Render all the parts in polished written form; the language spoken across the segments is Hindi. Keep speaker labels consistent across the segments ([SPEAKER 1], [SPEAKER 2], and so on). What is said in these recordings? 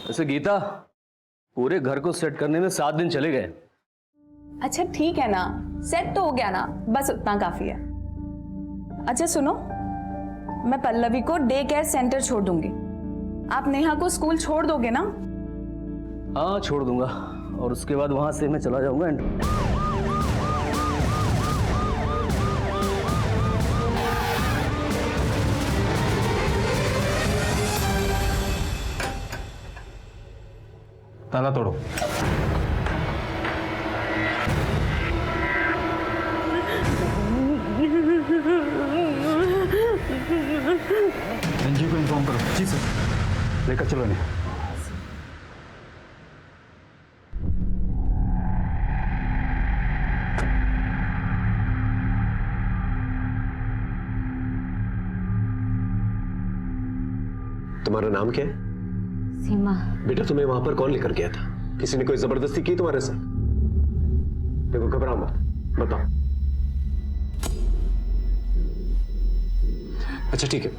[SPEAKER 1] वैसे गीता, पूरे घर को सेट करने में 7 दिन चले गए।
[SPEAKER 2] अच्छा ठीक है ना, सेट तो हो गया ना, बस उतना काफी है। अच्छा सुनो, मैं पल्लवी को डे केयर सेंटर छोड़ दूंगी, आप नेहा को स्कूल छोड़ दोगे ना?
[SPEAKER 1] हाँ छोड़ दूंगा, और उसके बाद वहां से मैं चला जाऊंगा।
[SPEAKER 3] ताला तोड़ो। एनजीओ को इन्फॉर्म करो। जी सर। लेकर चलो इन्हें।
[SPEAKER 4] तुम्हारा नाम क्या है?
[SPEAKER 5] सीमा।
[SPEAKER 4] बेटा तुम्हें वहां पर कौन लेकर गया था? किसी ने कोई जबरदस्ती की तुम्हारे साथ? देखो घबराओ मत, बताओ। अच्छा ठीक है,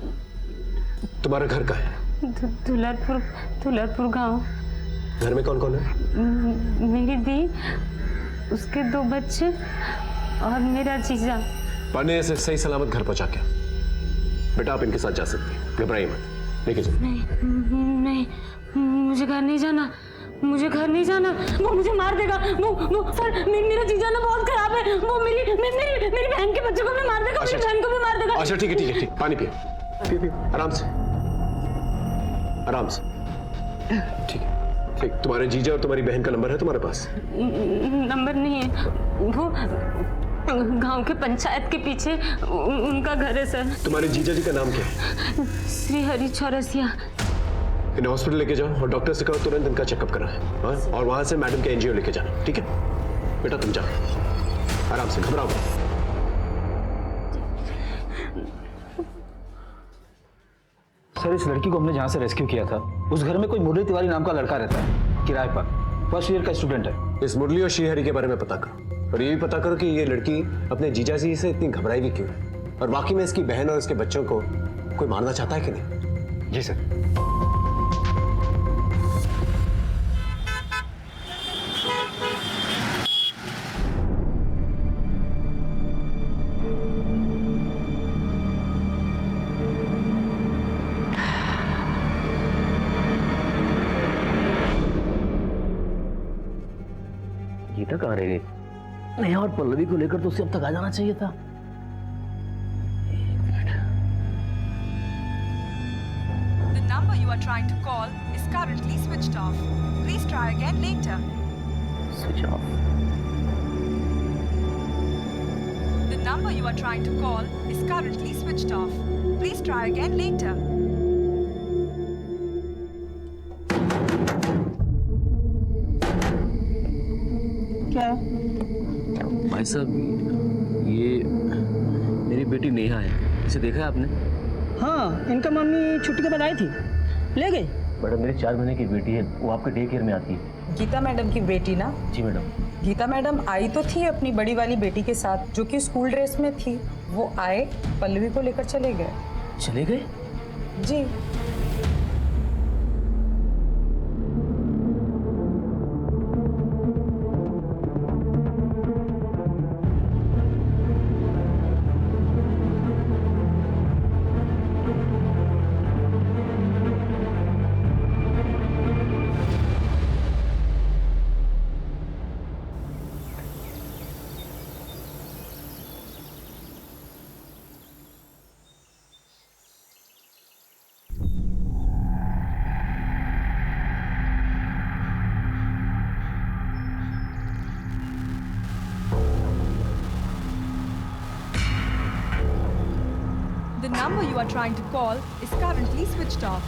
[SPEAKER 4] तुम्हारा घर कहाँ है?
[SPEAKER 5] दुलारपुर गांव।
[SPEAKER 4] घर में कौन कौन है?
[SPEAKER 5] मेरी दी, उसके 2 बच्चे और मेरा जीजा।
[SPEAKER 4] पाने से सही सलामत घर पहुंचा के। बेटा आप इनके साथ जा सकती हैं, घबराइए मत, लेके चलो।
[SPEAKER 5] नहीं, मुझे घर नहीं जाना, मुझे घर नहीं जाना। वो मुझे मार देगा। वो सर, मेरा जीजा ना बहुत खराब है। वो मेरी बहन के बच्चों को भी मार देगा। मेरी बहन को भी मार देगा।
[SPEAKER 4] अच्छा ठीक है, पानी पिए, पिए आराम से, आराम से। ठीक है, ठीक। तुम्हारे जीजा और तुम्हारी बहन का नंबर है तुम्हारे पास?
[SPEAKER 5] नंबर नहीं है, वो गांव के पंचायत के पीछे उनका घर है सर।
[SPEAKER 4] तुम्हारे जीजा जी का नाम क्या है?
[SPEAKER 5] श्री हरि चौरसिया।
[SPEAKER 4] इन्हें हॉस्पिटल लेके जाओ और डॉक्टर से कहो तुरंत इनका चेकअप कराएं। हाँ? और वहां से मैडम के एनजीओ लेके जाना, ठीक है? बेटा तुम जाओ, आराम से, घबराओ मत।
[SPEAKER 3] सर इस लड़की को हमने जहां से रेस्क्यू किया था, उस घर में कोई मुरली तिवारी नाम का लड़का रहता है, किराए पर। फर्स्ट ईयर का स्टूडेंट है।
[SPEAKER 4] इस मुरली और श्रीहरि के बारे में पता करो, और ये भी पता करो कि ये लड़की अपने जीजा जी से इतनी घबराई भी क्यों है, और वाकई में इसकी बहन और इसके बच्चों को कोई मारना चाहता है कि नहीं।
[SPEAKER 3] जी सर।
[SPEAKER 1] गीता कहाँ रह गई? नेहा और पल्लवी को लेकर तो उसे अब तक आ जाना चाहिए था।
[SPEAKER 6] The number you are trying to call is currently switched off. Please try again later.
[SPEAKER 1] Switch off.
[SPEAKER 6] The number you are trying to call is currently switched off. Please try again later.
[SPEAKER 2] क्या?
[SPEAKER 1] भाई साहब, ये मेरी बेटी नेहा है, इसे देखा है आपने?
[SPEAKER 7] हाँ, इनका मम्मी छुट्टी के बाद आई थी, ले गई।
[SPEAKER 1] मैडम मेरी 4 महीने की बेटी है, वो आपके डे केयर में आती है।
[SPEAKER 8] गीता मैडम की बेटी ना?
[SPEAKER 1] जी मैडम।
[SPEAKER 8] गीता मैडम आई तो थी अपनी बड़ी वाली बेटी के साथ, जो कि स्कूल ड्रेस में थी। वो आए, पल्लवी को लेकर चले गए।
[SPEAKER 1] चले गए?
[SPEAKER 8] जी।
[SPEAKER 6] The number you are trying to call is currently switched off.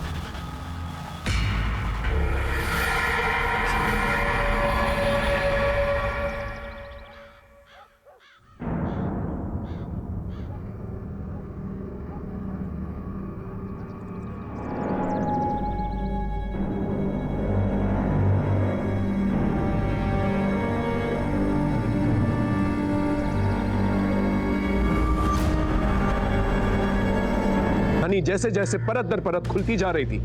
[SPEAKER 4] जैसे जैसे परत दर परत खुलती जा रही थी,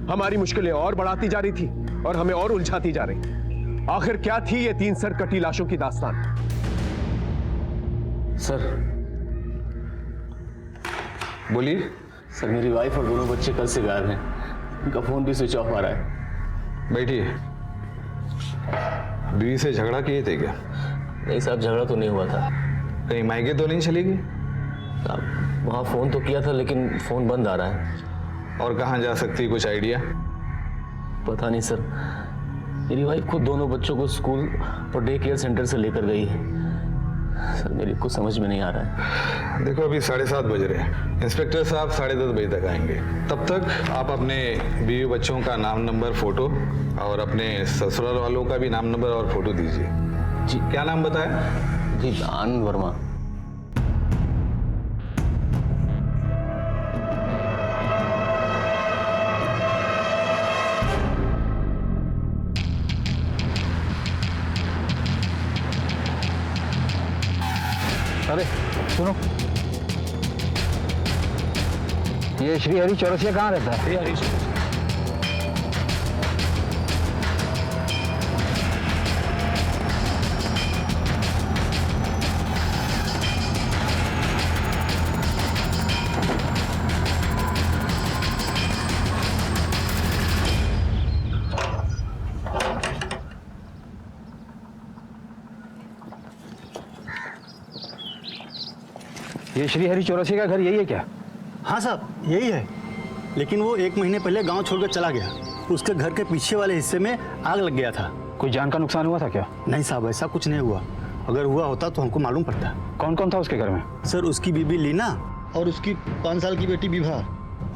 [SPEAKER 4] हमारी मुश्किलें और बढ़ाती जा रही थी। और हमें और उलझाती जा रही। आखिर क्या थी ये 3 सर कटी लाशों की दास्तान?
[SPEAKER 1] सर
[SPEAKER 3] बोलिए।
[SPEAKER 1] सर मेरी वाइफ और दोनों बच्चे कल से गायब हैं। उनका फोन भी स्विच ऑफ आ रहा है।
[SPEAKER 3] बैठिए। बीवी से झगड़ा किए थे क्या?
[SPEAKER 1] नहीं साहब, झगड़ा तो नहीं हुआ था।
[SPEAKER 3] कहीं मायके तो नहीं चली गई?
[SPEAKER 1] साहब वहाँ फ़ोन तो किया था लेकिन फ़ोन बंद आ रहा है।
[SPEAKER 3] और कहाँ जा सकती है, कुछ आइडिया?
[SPEAKER 1] पता नहीं सर, मेरी वाइफ खुद दोनों बच्चों को स्कूल और डे केयर सेंटर से लेकर गई है। सर मेरी कुछ समझ में नहीं आ रहा है।
[SPEAKER 3] देखो अभी 7:30 बज रहे हैं। इंस्पेक्टर साहब 10:30 बजे तक आएंगे। तब तक आप अपने बीवी बच्चों का नाम, नंबर, फोटो और अपने ससुराल वालों का भी नाम, नंबर और फोटो दीजिए।
[SPEAKER 1] जी।
[SPEAKER 3] क्या नाम बताया?
[SPEAKER 1] जी आनंद वर्मा।
[SPEAKER 3] अरे सुनो, ये श्री हरि चौरसिया कहाँ रहता है?
[SPEAKER 1] हरीश
[SPEAKER 3] ये श्री हरि चौरसिया का घर यही है क्या?
[SPEAKER 9] हाँ साहब यही है, लेकिन वो 1 महीने पहले गांव छोड़कर चला गया। उसके घर के पीछे वाले हिस्से में आग लग गया था।
[SPEAKER 3] कोई जान का नुकसान हुआ था क्या?
[SPEAKER 9] नहीं साहब, ऐसा कुछ नहीं हुआ। अगर हुआ होता तो हमको मालूम पड़ता।
[SPEAKER 3] कौन कौन था उसके घर में?
[SPEAKER 9] सर उसकी बीबी लीना और उसकी 5 साल की बेटी विभा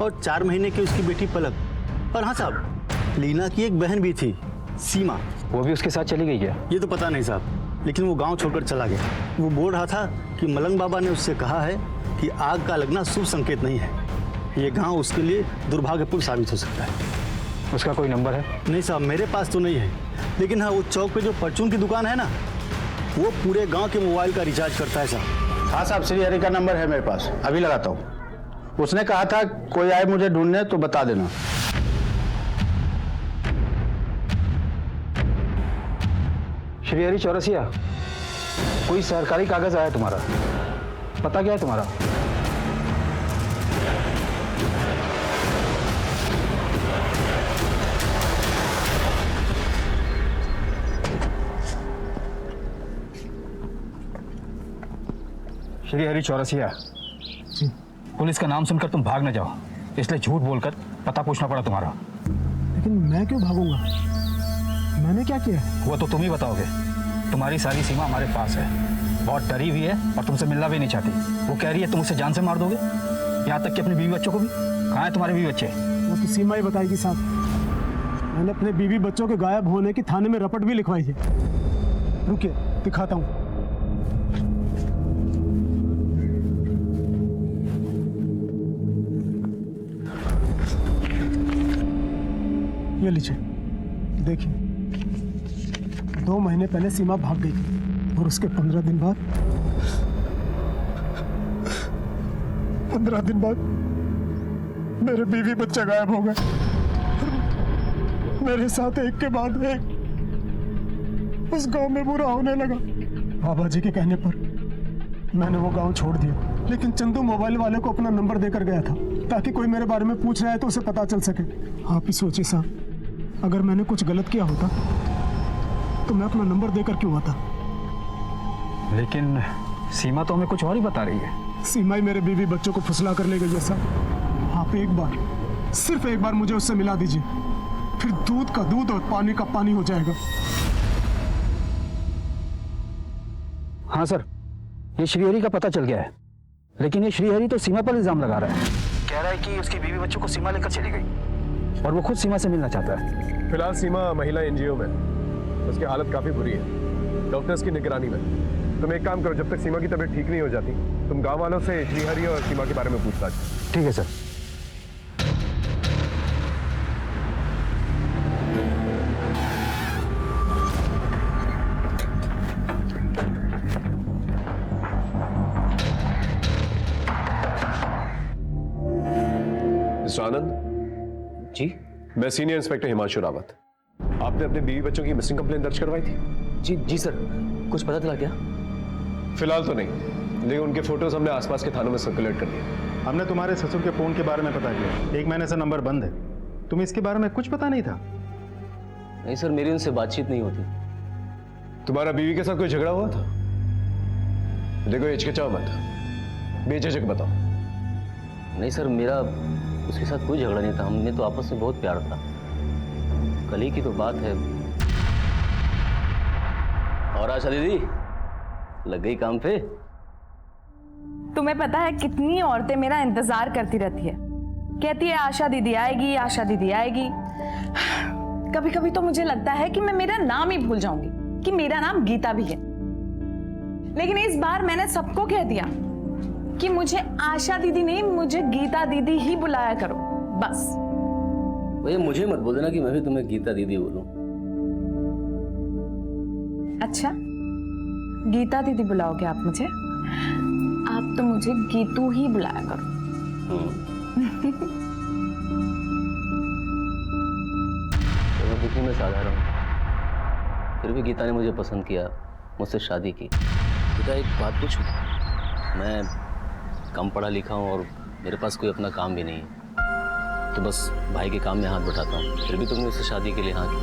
[SPEAKER 9] और 4 महीने की उसकी बेटी पलक। और हाँ साहब, लीना की एक बहन भी थी, सीमा।
[SPEAKER 3] वो भी उसके साथ चली गई क्या?
[SPEAKER 9] ये तो पता नहीं साहब, लेकिन वो गांव छोड़कर चला गया। वो बोल रहा था कि मलंग बाबा ने उससे कहा है कि आग का लगना शुभ संकेत नहीं है। ये गांव उसके लिए दुर्भाग्यपूर्ण साबित हो सकता है।
[SPEAKER 3] उसका कोई नंबर है?
[SPEAKER 9] नहीं साहब, मेरे पास तो नहीं है, लेकिन हाँ वो चौक पे जो परचून की दुकान है ना, वो पूरे गांव के मोबाइल का रिचार्ज करता है साहब।
[SPEAKER 10] हाँ साहब, श्री हरि का नंबर है मेरे पास, अभी लगाता हूँ। उसने कहा था कोई आए मुझे ढूंढने तो बता देना।
[SPEAKER 3] श्री हरि चौरसिया, कोई सरकारी कागज आया तुम्हारा? पता क्या है तुम्हारा? श्री हरि चौरसिया, पुलिस का नाम सुनकर तुम भाग न जाओ, इसलिए झूठ बोलकर पता पूछना पड़ा तुम्हारा।
[SPEAKER 7] लेकिन मैं क्यों भागूंगा? मैंने क्या किया?
[SPEAKER 3] वो तो तुम ही बताओगे। तुम्हारी सारी सीमा हमारे पास है, बहुत डरी हुई है और तुमसे मिलना भी नहीं चाहती। वो कह रही है तुम उसे जान से मार दोगे, यहाँ तक कि अपने बीवी बच्चों को भी। कहाँ है तुम्हारे बीवी बच्चे?
[SPEAKER 7] वो तो सीमा ही बताएगी साहब। मैंने अपने बीवी बच्चों के गायब होने की थाने में रपट भी लिखवाई है। रुकिए दिखाता हूँ। ये लीजिए, देखिए 2 महीने पहले सीमा भाग गई थी और उसके 15 दिन बाद 15 दिन बाद मेरे बीवी बच्चे गायब हो गए। मेरे साथ एक के बाद एक उस गांव में बुरा होने लगा। बाबा जी के कहने पर मैंने वो गांव छोड़ दिया, लेकिन चंदू मोबाइल वाले को अपना नंबर देकर गया था ताकि कोई मेरे बारे में पूछ रहा है तो उसे पता चल सके। आप ही सोचिए साहब, अगर मैंने कुछ गलत किया होता तो मैं अपना नंबर देकर क्यों आता?
[SPEAKER 3] लेकिन सीमा तो हमें कुछ और ही बता रही है।
[SPEAKER 7] सीमा ही मेरे बीवी बच्चों को फुसला कर ले गई है साहब। आप एक बार, सिर्फ एक बार मुझे उससे मिला दीजिए, फिर दूध का दूध और पानी का पानी हो जाएगा।
[SPEAKER 3] हाँ सर, ये श्रीहरि का पता चल गया है, लेकिन ये श्रीहरि तो सीमा पर इल्जाम लगा रहा है। कह रहा है कि उसकी बीवी बच्चों को सीमा लेकर चली गई और वो खुद सीमा से मिलना चाहता है।
[SPEAKER 4] फिलहाल सीमा महिला एनजीओ में, उसकी हालत काफी बुरी है, डॉक्टर्स की निगरानी में। तुम एक काम करो, जब तक सीमा की तबीयत ठीक नहीं हो जाती, तुम गांव वालों से श्रीहरि और सीमा के बारे में पूछताछ करो।
[SPEAKER 3] ठीक है सर।
[SPEAKER 4] मिस्टर आनंद
[SPEAKER 1] जी,
[SPEAKER 4] मैं सीनियर इंस्पेक्टर हिमांशु रावत। आपने अपने बीवी बच्चों की मिसिंग कंप्लेंट दर्ज करवाई थी?
[SPEAKER 1] जी सर, कुछ पता चला क्या?
[SPEAKER 4] फिलहाल तो नहीं, लेकिन उनके फोटोज हमने आसपास के थानों में सर्कुलेट कर दिए।
[SPEAKER 11] हमने तुम्हारे ससुर के फोन के बारे में पता किया, 1 महीने से नंबर बंद है। तुम्हें इसके बारे में कुछ पता नहीं था?
[SPEAKER 1] नहीं सर, मेरी उनसे बातचीत नहीं होती।
[SPEAKER 4] तुम्हारा बीवी के साथ कोई झगड़ा हुआ था? देखो हिचकिचाओ मत, बेझिझक बताओ।
[SPEAKER 1] नहीं सर, मेरा उसके साथ कोई झगड़ा नहीं था, हमने तो आपस में बहुत प्यार था। कल ही की तो बात है। और आशा दीदी लग गई काम पे?
[SPEAKER 2] तुम्हें पता है कितनी औरतें मेरा इंतजार करती रहती है, कहती है आशा दीदी आएगी, आशा दीदी आएगी। कभी कभी तो मुझे लगता है कि मैं मेरा नाम ही भूल जाऊंगी कि मेरा नाम गीता भी है। लेकिन इस बार मैंने सबको कह दिया कि मुझे आशा दीदी नहीं, मुझे गीता दीदी ही बुलाया करो, बस।
[SPEAKER 1] भैया मुझे मत बोल देना कि मैं भी तुम्हें गीता दीदी बोलूं।
[SPEAKER 2] अच्छा, गीता दीदी बुलाओगे आप मुझे? आप तो मुझे गीतू ही बुलाया करो।
[SPEAKER 1] तो दिखने में साधारण, फिर भी गीता ने मुझे पसंद किया, मुझसे शादी की। गीता एक बात पूछूं? मैं कम पढ़ा लिखा हूँ और मेरे पास कोई अपना काम भी नहीं है, तो बस भाई के काम में हाथ बटाता हूँ, फिर भी तुमने उससे शादी के लिए हाँ की।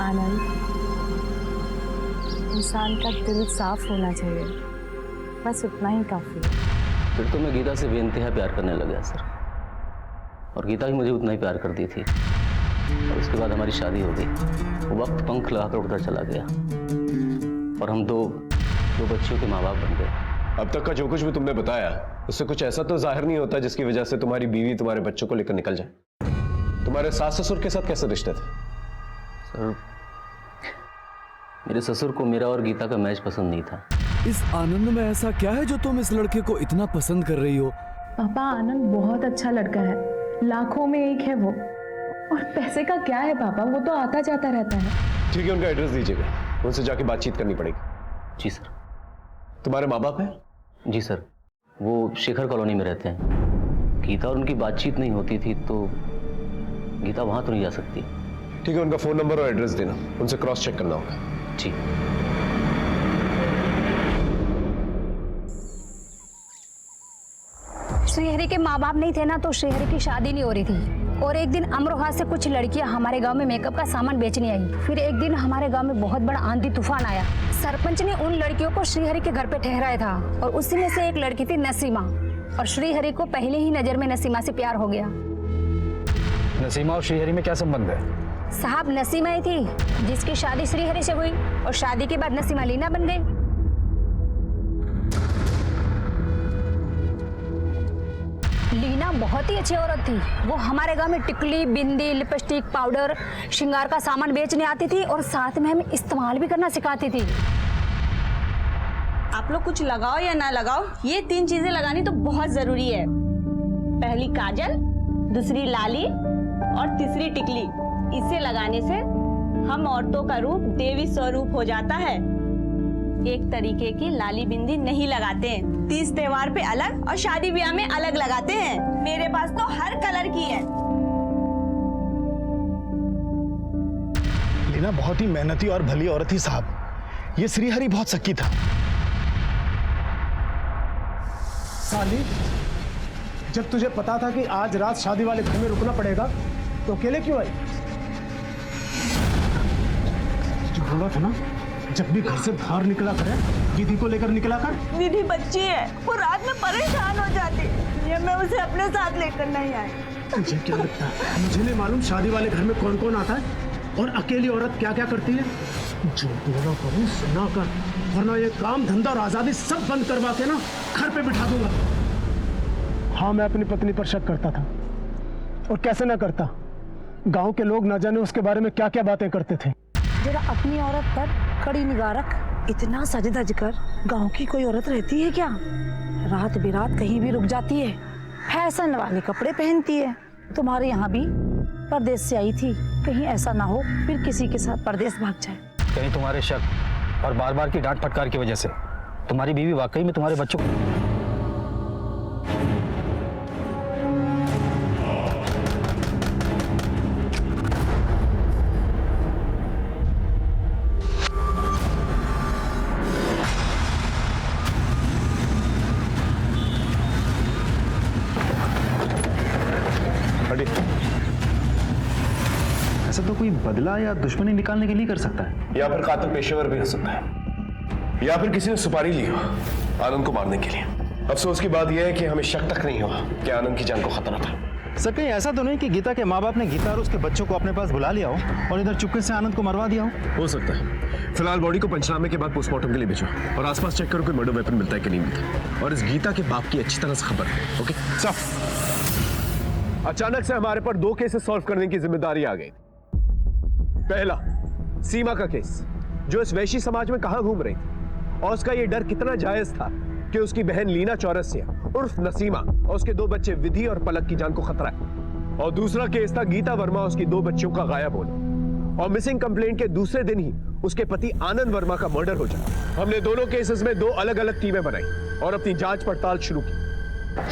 [SPEAKER 2] आनंद, इंसान का दिल साफ होना चाहिए, बस उतना ही काफी है।
[SPEAKER 1] फिर तो मैं गीता से बेइंतहा प्यार करने लग गया सर, और गीता भी मुझे उतना ही प्यार करती थी। और उसके बाद हमारी शादी हो गई, वो वक्त पंख लगाकर उड़ता चला गया और हम दो बच्चियों के माँ बाप बन गए।
[SPEAKER 4] अब तक का जो कुछ भी तुमने बताया उससे कुछ ऐसा तो जाहिर नहीं होता जिसकी वजह से तुम्हारी बीवी तुम्हारे बच्चों को लेकर निकल जाए। तुम्हारे सास ससुर के साथ कैसे रिश्ते थे?
[SPEAKER 1] सर, मेरे ससुर को मेरा और गीता का मैच पसंद नहीं था।
[SPEAKER 12] इस आनंद में ऐसा क्या है जो तुम इस लड़के को इतना पसंद कर रही हो?
[SPEAKER 2] पापा, आनंद बहुत अच्छा लड़का है, लाखों में एक है वो। और पैसे का क्या है पापा, वो तो आता जाता रहता है।
[SPEAKER 4] ठीक है, उनका एड्रेस दीजिएगा, उनसे जाके बातचीत करनी पड़ेगी।
[SPEAKER 1] जी सर।
[SPEAKER 4] तुम्हारे माँ बाप हैं?
[SPEAKER 1] जी सर, वो शेखर कॉलोनी में रहते हैं। गीता और उनकी बातचीत नहीं होती थी, तो गीता वहां तो नहीं जा सकती।
[SPEAKER 4] ठीक है, उनका फोन नंबर और एड्रेस देना, उनसे क्रॉस चेक करना होगा।
[SPEAKER 1] जी।
[SPEAKER 5] श्रीहरि के माँ बाप नहीं थे ना, तो श्रीहरि की शादी नहीं हो रही थी। और एक दिन अमरोहा से कुछ लड़कियां हमारे गांव में मेकअप का सामान बेचने आई। फिर एक दिन हमारे गांव में बहुत बड़ा आंधी तूफान आया। सरपंच ने उन लड़कियों को श्रीहरि के घर पे ठहराया था, और उसी में से एक लड़की थी नसीमा। और श्रीहरि को पहले ही नजर में नसीमा से प्यार हो गया।
[SPEAKER 3] नसीमा और श्रीहरि में क्या संबंध है?
[SPEAKER 5] साहब, नसीमा ही थी जिसकी शादी श्रीहरि से हुई, और शादी के बाद नसीमा लीना बन गई। लीना बहुत ही अच्छी औरत थी। वो हमारे गांव में टिकली, बिंदी, लिपस्टिक, पाउडर, श्रृंगार का सामान बेचने आती थी, और साथ में हमें इस्तेमाल भी करना सिखाती थी।
[SPEAKER 13] आप लोग कुछ लगाओ या ना लगाओ, ये 3 चीजें लगानी तो बहुत जरूरी है। पहली काजल, दूसरी लाली और तीसरी टिकली। इसे लगाने से हम औरतों का रूप देवी स्वरूप हो जाता है। एक तरीके की लाली बिंदी नहीं लगाते हैं, 30 त्योहार पे अलग और शादी ब्याह में अलग लगाते हैं। मेरे पास तो हर कलर की है।
[SPEAKER 11] लीना बहुत ही मेहनती और भली औरत थी साहब। ये श्रीहरि बहुत शक्की था।
[SPEAKER 7] साली, जब तुझे पता था कि आज रात शादी वाले घर में रुकना पड़ेगा तो अकेले क्यों आई? जो बोला था ना, जब भी घर से बाहर निकला करे दीदी को लेकर निकला कर।
[SPEAKER 13] दीदी बच्ची है, वो रात में परेशान हो जाती, ये मैं उसे अपने साथ लेकर नहीं आई।
[SPEAKER 7] मुझे क्या लगता है, मुझे नहीं मालूम शादी वाले घर में कौन कौन आता है और अकेली औरत क्या क्या करती है। जो बोला करूँ सुना कर, वरना ये काम धंधा और आजादी सब बंद करवा के ना घर पे बिठा दूंगा। हाँ, मैं अपनी पत्नी पर शक करता था, और कैसे ना करता। गांव के लोग ना जाने उसके बारे में क्या क्या बातें करते थे।
[SPEAKER 5] जरा अपनी औरत पर कड़ी निगाह रख। इतना सज धज कर गांव की कोई औरत रहती है क्या? रात बिरात कहीं भी रुक जाती है, फैशन वाले कपड़े पहनती है। तुम्हारे यहाँ भी परदेश से आई थी, कहीं ऐसा ना हो फिर किसी के साथ परदेश भाग जाए।
[SPEAKER 3] कहीं तुम्हारे शक और बार बार की डांट फटकार की वजह से तुम्हारी बीवी वाकई में तुम्हारे बच्चों को
[SPEAKER 4] हटिए।
[SPEAKER 11] ऐसा तो कोई बदला या दुश्मनी निकालने के लिए कर सकता है,
[SPEAKER 4] या फिर कातिल पेशेवर भी हो सकता है, या फिर किसी ने सुपारी ली हो आनंद को मारने के लिए। अफसोस की बात यह है कि हमें शक तक नहीं हुआ कि आनंद की जान को खतरा था।
[SPEAKER 11] सर कहीं ऐसा तो नहीं कि गीता के माँ बाप ने गीता और उसके बच्चों को अपने पास बुला लिया हो और इधर चुपके से आनंद को मरवा दिया
[SPEAKER 4] हो सकता है। फिलहाल बॉडी को पंचनामे के बाद पोस्टमार्टम के लिए भेजो और आसपास चेक करो कोई मर्डर वेपन मिलता है कि नहीं मिलता। और इस गीता के बाप की अच्छी तरह से खबर है। ओके साफ। अचानक से हमारे पर 2 केसेस सॉल्व करने की जिम्मेदारी आ गई। पहला, सीमा का केस, जो इस वैशी समाज में कहां घूम रही थी और उसका यह डर कितना जायज था कि उसकी बहन लीना चौरसिया उर्फ नसीमा और उसके 2 बच्चे विधि और पलक की जान को खतरा है। और दूसरा केस था गीता वर्मा और उसकी 2 बच्चियों का गायब होना और मिसिंग कंप्लेंट के दूसरे दिन ही उसके पति आनंद वर्मा का मर्डर हो जाना। हमने दोनों केसेस में 2 अलग अलग टीमें बनाई और अपनी जांच पड़ताल शुरू की।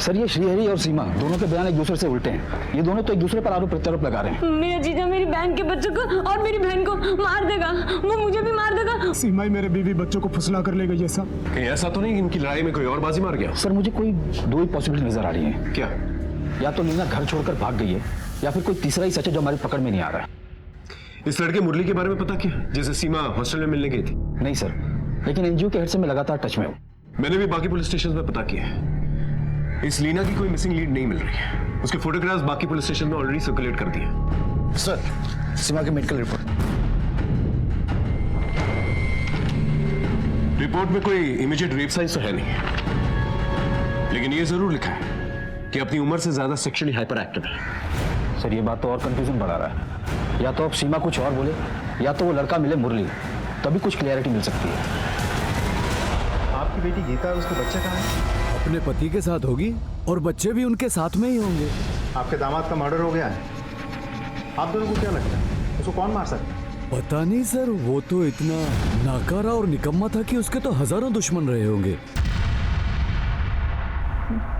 [SPEAKER 3] सर ये श्रीहरि और सीमा दोनों के बयान एक दूसरे से उल्टे हैं। ये दोनों तो एक दूसरे पर आरोप प्रत्यारोप लगा रहे हैं।
[SPEAKER 5] मेरा जीजा मेरी बहन के बच्चों को और मेरी बहन को मार देगा, वो मुझे भी मार देगा।
[SPEAKER 7] सीमा ही मेरे बीवी बच्चों को फुसला कर ले गई। ऐसा
[SPEAKER 4] कहीं ऐसा तो नहीं इनकी लड़ाई में कोई और बाजी मार गया?
[SPEAKER 3] सर मुझे कोई 2 ही पॉसिबिलिटी नजर आ रही है।
[SPEAKER 4] क्या?
[SPEAKER 3] या तो लीना घर छोड़कर भाग गई है या फिर कोई तीसरा ही सच है जो हमारी पकड़ में नहीं आ रहा है।
[SPEAKER 4] इस लड़के मुरली के बारे में पता क्या, जिसे सीमा हॉस्टल में मिलने गई थी?
[SPEAKER 3] नहीं सर, लेकिन एनजीओ के हेड से मैं लगातार टच में हूँ।
[SPEAKER 4] मैंने भी बाकी पुलिस स्टेशन में पता किया है। इस लीना की कोई मिसिंग लीड नहीं मिल रही है। उसके फोटोग्राफ्स बाकी पुलिस स्टेशन में ऑलरेडी सर्कुलेट कर दिए।
[SPEAKER 10] सर सीमा की मेडिकल
[SPEAKER 4] रिपोर्ट में कोई इमीडिएट रेप साइंस तो है नहीं, लेकिन ये जरूर लिखा है कि अपनी उम्र से ज्यादा सेक्सुअली हाइपर एक्टिव है।
[SPEAKER 3] सर ये बात तो और कंफ्यूजन बढ़ा रहा है। या तो अब सीमा कुछ और बोले या तो वो लड़का मिले मुरली, तभी कुछ क्लियरिटी मिल सकती है।
[SPEAKER 11] आपकी बेटी गीता और उसके बच्चे कहाँ हैं?
[SPEAKER 12] अपने पति के साथ होगी और बच्चे भी उनके साथ में ही होंगे।
[SPEAKER 11] आपके दामाद का मर्डर हो गया है, आप दोनों को क्या लगता है उसको कौन मार सकता है?
[SPEAKER 12] पता नहीं सर, वो तो इतना नाकारा और निकम्मा था कि उसके तो हजारों दुश्मन रहे होंगे।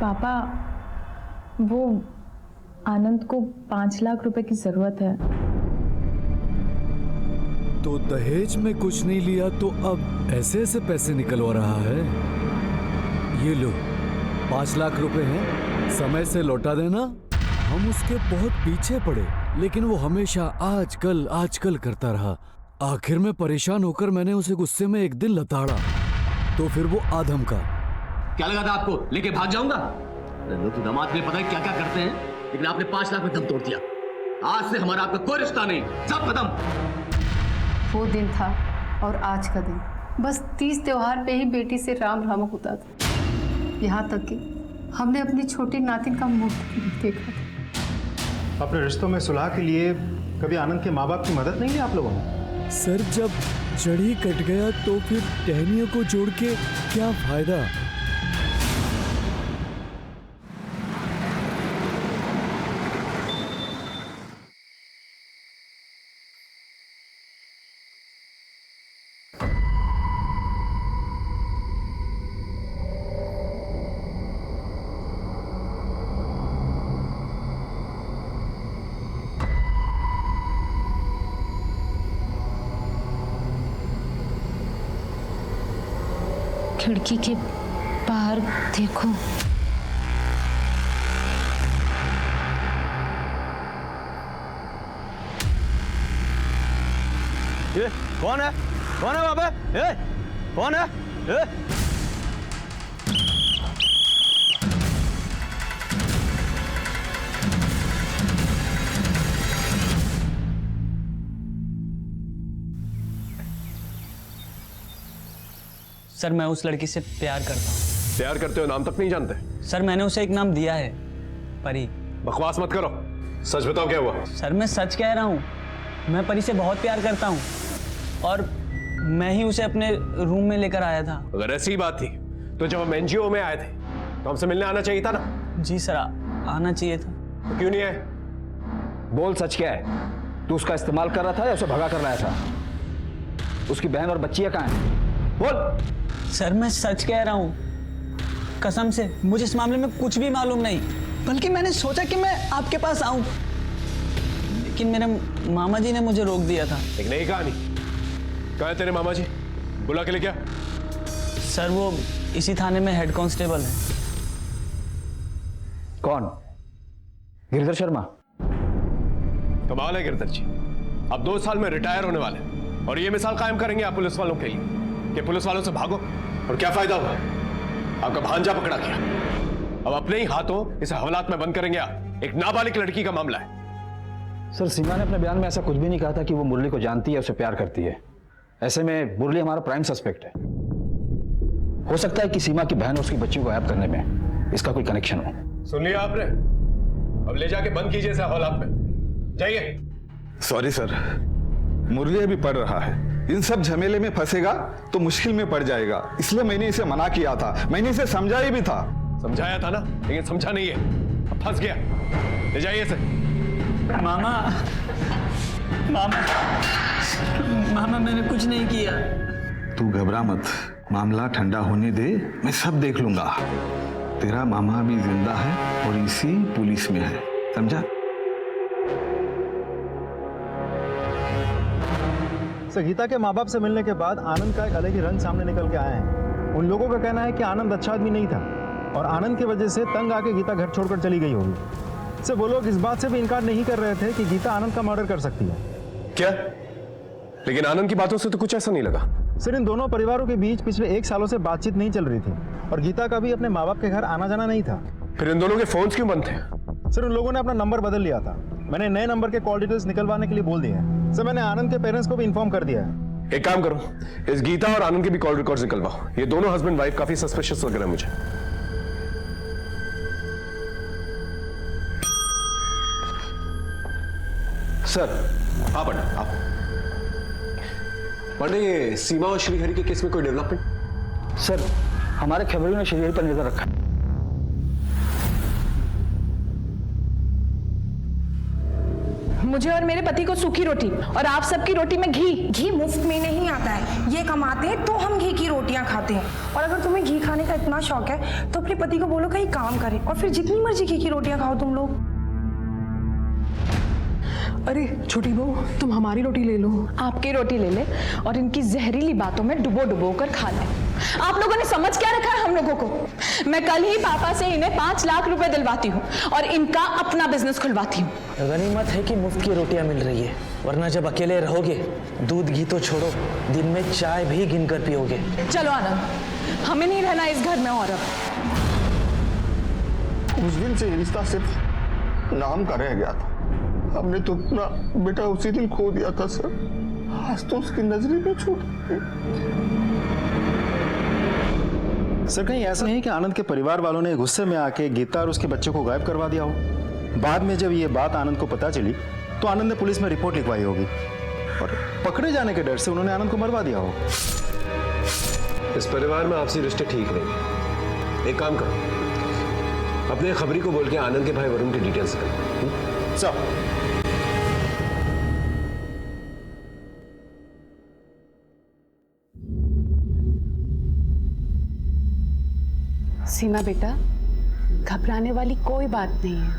[SPEAKER 2] पापा वो आनंद को 5 लाख रुपए की जरूरत है।
[SPEAKER 12] तो दहेज में कुछ नहीं लिया तो अब ऐसे ऐसे पैसे निकलवा रहा है। ये लो 5 लाख रुपए हैं, समय से लौटा देना। हम उसके बहुत पीछे पड़े लेकिन वो हमेशा आजकल करता रहा। आखिर में परेशान होकर मैंने उसे गुस्से में एक दिन लताड़ा तो फिर वो आधम का।
[SPEAKER 1] क्या लगा था आपको लेके भाग जाऊंगा? तो दामाद ने पता है क्या क्या करते हैं, लेकिन आपने 5 लाख में दम तोड़ दिया। आज से हमारा आपका कोई रिश्ता नहीं, सब खत्म।
[SPEAKER 14] वो दिन था और आज का दिन, बस 30 त्योहार पे ही बेटी से राम राम होता था। यहाँ तक कि हमने अपनी छोटी नातिन का मुंह देखा था।
[SPEAKER 11] अपने रिश्तों में सुलह के लिए कभी आनंद के माँ बाप की मदद नहीं ली आप लोगों ने?
[SPEAKER 12] सर जब चढ़ी कट गया तो फिर टहनियों को जोड़ के क्या फायदा।
[SPEAKER 5] खिड़की के बाहर देखो।
[SPEAKER 9] ये कौन है? कौन है वहां पे? ए, कौन है? ए?
[SPEAKER 15] सर मैं उस लड़की से प्यार करता हूँ।
[SPEAKER 4] प्यार करते हो? नाम तक नहीं जानते?
[SPEAKER 15] सर मैंने उसे एक नाम दिया है, परी।
[SPEAKER 4] बकवास मत करो, सच बताओ क्या हुआ?
[SPEAKER 15] सर मैं सच कह रहा हूँ, मैं परी से बहुत प्यार करता हूँ और मैं ही उसे अपने रूम में लेकर आया था।
[SPEAKER 4] अगर ऐसी बात थी तो जब हम एनजीओ में आए थे तो हमसे मिलने आना चाहिए था ना?
[SPEAKER 15] जी सर आना चाहिए था।
[SPEAKER 4] तो क्यों नहीं आए?
[SPEAKER 3] बोल सच क्या है? तू उसका इस्तेमाल कर रहा था या उसे भगा कर लाया था? उसकी बहन और बच्चियां कहाँ हैं? बोल।
[SPEAKER 15] सर मैं सच कह रहा हूँ, कसम से मुझे इस मामले में कुछ भी मालूम नहीं, बल्कि मैंने सोचा कि मैं आपके पास आऊं, लेकिन मेरे मामा जी ने मुझे रोक दिया था।
[SPEAKER 4] एक नई कहानी। कहाँ है तेरे मामा जी? बुला के ले क्या?
[SPEAKER 15] सर वो इसी थाने में हेड कांस्टेबल है।
[SPEAKER 3] कौन? गिरिधर शर्मा?
[SPEAKER 4] कमाल है गिरधर जी, अब 2 साल में रिटायर होने वाले हैं और ये मिसाल कायम करेंगे आप पुलिस वालों के लिए कि पुलिस वालों से भागो और क्या फायदा हुआ? आपका भांजा पकड़ा गया, अब अपने ही हाथों इसे हवालात में बंद करेंगे आप। एक नाबालिग लड़की का मामला है।
[SPEAKER 3] सर, सीमा ने अपने बयान में ऐसा कुछ भी नहीं कहा था कि वो मुरली को जानती है, उसे प्यार करती है। ऐसे में मुरली हमारा प्राइम सस्पेक्ट है। हो सकता है कि सीमा की बहन और उसकी बच्ची को गायब करने में इसका कोई कनेक्शन हो।
[SPEAKER 4] सुन लिया आपने? अब ले जाके बंद कीजिए इसे हवालात में, जाइए।
[SPEAKER 16] सॉरी सर, मुरली अभी पढ़ रहा है, इन सब झमेले में फंसेगा तो मुश्किल में पड़ जाएगा, इसलिए मैंने इसे मना किया था, मैंने इसे समझाया भी था।
[SPEAKER 4] समझाया था ना, लेकिन समझा नहीं है, अब फंस गया। ले जाइए इसे।
[SPEAKER 15] मामा, मामा, मामा मैंने कुछ नहीं किया।
[SPEAKER 16] तू घबरा मत, मामला ठंडा होने दे, मैं सब देख लूंगा। तेरा मामा अभी जिंदा है और इसी पुलिस में है, समझा?
[SPEAKER 11] गीता के माँ बाप से मिलने के बाद आनंद का एक अलग ही रंग सामने निकल के आया है। उन लोगों का कहना है कि आनंद अच्छा आदमी नहीं था और आनंद की वजह से तंग आके गीता घर छोड़कर चली गई होगी। से वो लोग इस बात से भी इनकार नहीं कर रहे थे कि गीता आनंद का मर्डर कर सकती है।
[SPEAKER 4] क्या? लेकिन आनंद की बातों से तो कुछ ऐसा नहीं लगा।
[SPEAKER 11] सर, इन दोनों परिवारों के बीच पिछले 1 सालों से बातचीत नहीं चल रही थी और गीता का भी अपने माँ बाप के घर आना जाना नहीं था।
[SPEAKER 4] फिर इन दोनों के फोन्स क्यों बंद थे?
[SPEAKER 11] सर, उन लोगों ने अपना नंबर बदल लिया था। मैंने नए नंबर के कॉल डिटेल्स निकलवाने के लिए बोल दिए हैं। सर, मैंने आनंद के पेरेंट्स को भी इन्फॉर्म कर दिया है।
[SPEAKER 4] एक काम करो, इस गीता और आनंद के भी कॉल रिकॉर्ड्स निकलवाओ। ये दोनों हस्बैंड वाइफ काफी सस्पिशियस लग रहे हैं मुझे। सर, हाँ पंडित, आप पंडित, ये सीमा और श्रीहरि के केस में कोई डेवलपमेंट?
[SPEAKER 3] सर, हमारे खबरों ने श्रीहरि पर नजर रखा है।
[SPEAKER 2] मुझे और मेरे पति को सूखी रोटी और आप सबकी रोटी में घी।
[SPEAKER 17] घी मुफ्त में नहीं आता है, ये कमाते हैं तो हम घी की रोटियां खाते हैं। और अगर तुम्हें घी खाने का इतना शौक है तो अपने पति को बोलो कहीं काम करे और फिर जितनी मर्जी घी की रोटियां खाओ तुम लोग।
[SPEAKER 2] अरे छोटी बहू, तुम हमारी रोटी ले लो। आपकी रोटी ले ले और इनकी जहरीली बातों में डुबो डुबो कर खा ले। आप लोगों ने समझ क्या रखा है हम लोगों को? मैं कल ही पापा से इन्हें 5 लाख रुपए दिलवाती हूँ और इनका अपना बिजनेस खुलवाती हूँ।
[SPEAKER 15] गनीमत है कि मुफ्त की रोटियां मिल रही है, वरना जब अकेले रहोगे दूध घी तो छोड़ो, दिन में चाय भी गिन कर पियोगे।
[SPEAKER 2] चलो आनंद, हमें नहीं रहना इस घर में और अब।
[SPEAKER 16] उस दिन से ये रिश्ता सिर्फ नाम का रह गया था। हमने तो अपना बेटा उसी दिन खो दिया था सर, आज तो उसकी नजरी में छूट गई।
[SPEAKER 11] सर, कहीं ऐसा नहीं कि आनंद के परिवार वालों ने गुस्से में आके गीता और उसके बच्चे को गायब करवा दिया हो? बाद में जब ये बात आनंद को पता चली तो आनंद ने पुलिस में रिपोर्ट लिखवाई होगी और पकड़े जाने के डर से उन्होंने आनंद को मरवा दिया हो।
[SPEAKER 4] इस परिवार में आपसी रिश्ते ठीक नहीं। एक काम करो, अपने खबरी को बोल के आनंद के भाई वरुण की डिटेल्स निकालो।
[SPEAKER 11] सर,
[SPEAKER 18] सीमा बेटा, घबराने वाली कोई बात नहीं है।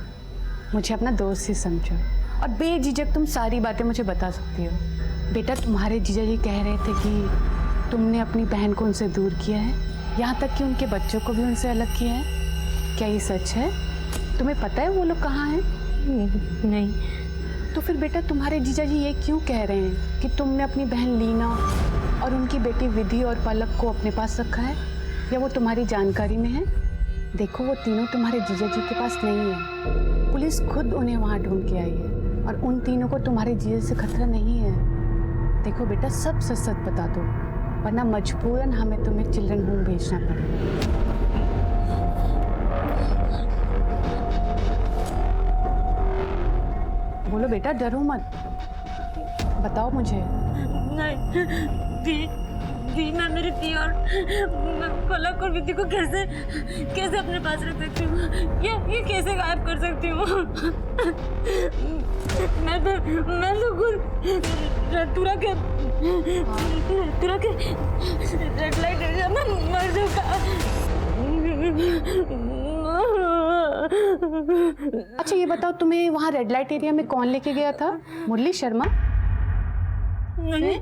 [SPEAKER 18] मुझे अपना दोस्त ही समझो और बेझिझक तुम सारी बातें मुझे बता सकती हो। बेटा, तुम्हारे जीजा जी कह रहे थे कि तुमने अपनी बहन को उनसे दूर किया है, यहाँ तक कि उनके बच्चों को भी उनसे अलग किया है। क्या ये सच है? तुम्हें पता है वो लोग कहाँ हैं?
[SPEAKER 5] नहीं।
[SPEAKER 18] तो फिर बेटा तुम्हारे जीजा जी ये क्यों कह रहे हैं कि तुमने अपनी बहन लीना और उनकी बेटी विधि और पलक को अपने पास रखा है, या वो तुम्हारी जानकारी में है? देखो, वो तीनों तुम्हारे जीजा जी के पास नहीं है। पुलिस खुद उन्हें वहाँ ढूंढ के आई है और उन तीनों को तुम्हारे जीजा से खतरा नहीं है। देखो बेटा, सब सच सच बता दो, वरना मजबूरन हमें तुम्हें चिल्ड्रन होम भेजना पड़ेगा। बोलो बेटा, डरो मत, बताओ मुझे।
[SPEAKER 5] नहीं, मैं मेरी थी और मैं पलक और विधि को कैसे अपने पास रख सकती हूँ? ये कैसे गायब कर सकती हूँ? मैं तो खुद तुरा के रेड लाइट एरिया में मर चुका।
[SPEAKER 18] अच्छा ये बताओ, तुम्हें वहाँ रेड लाइट एरिया में कौन लेके गया था? मुरली शर्मा?
[SPEAKER 5] नहीं।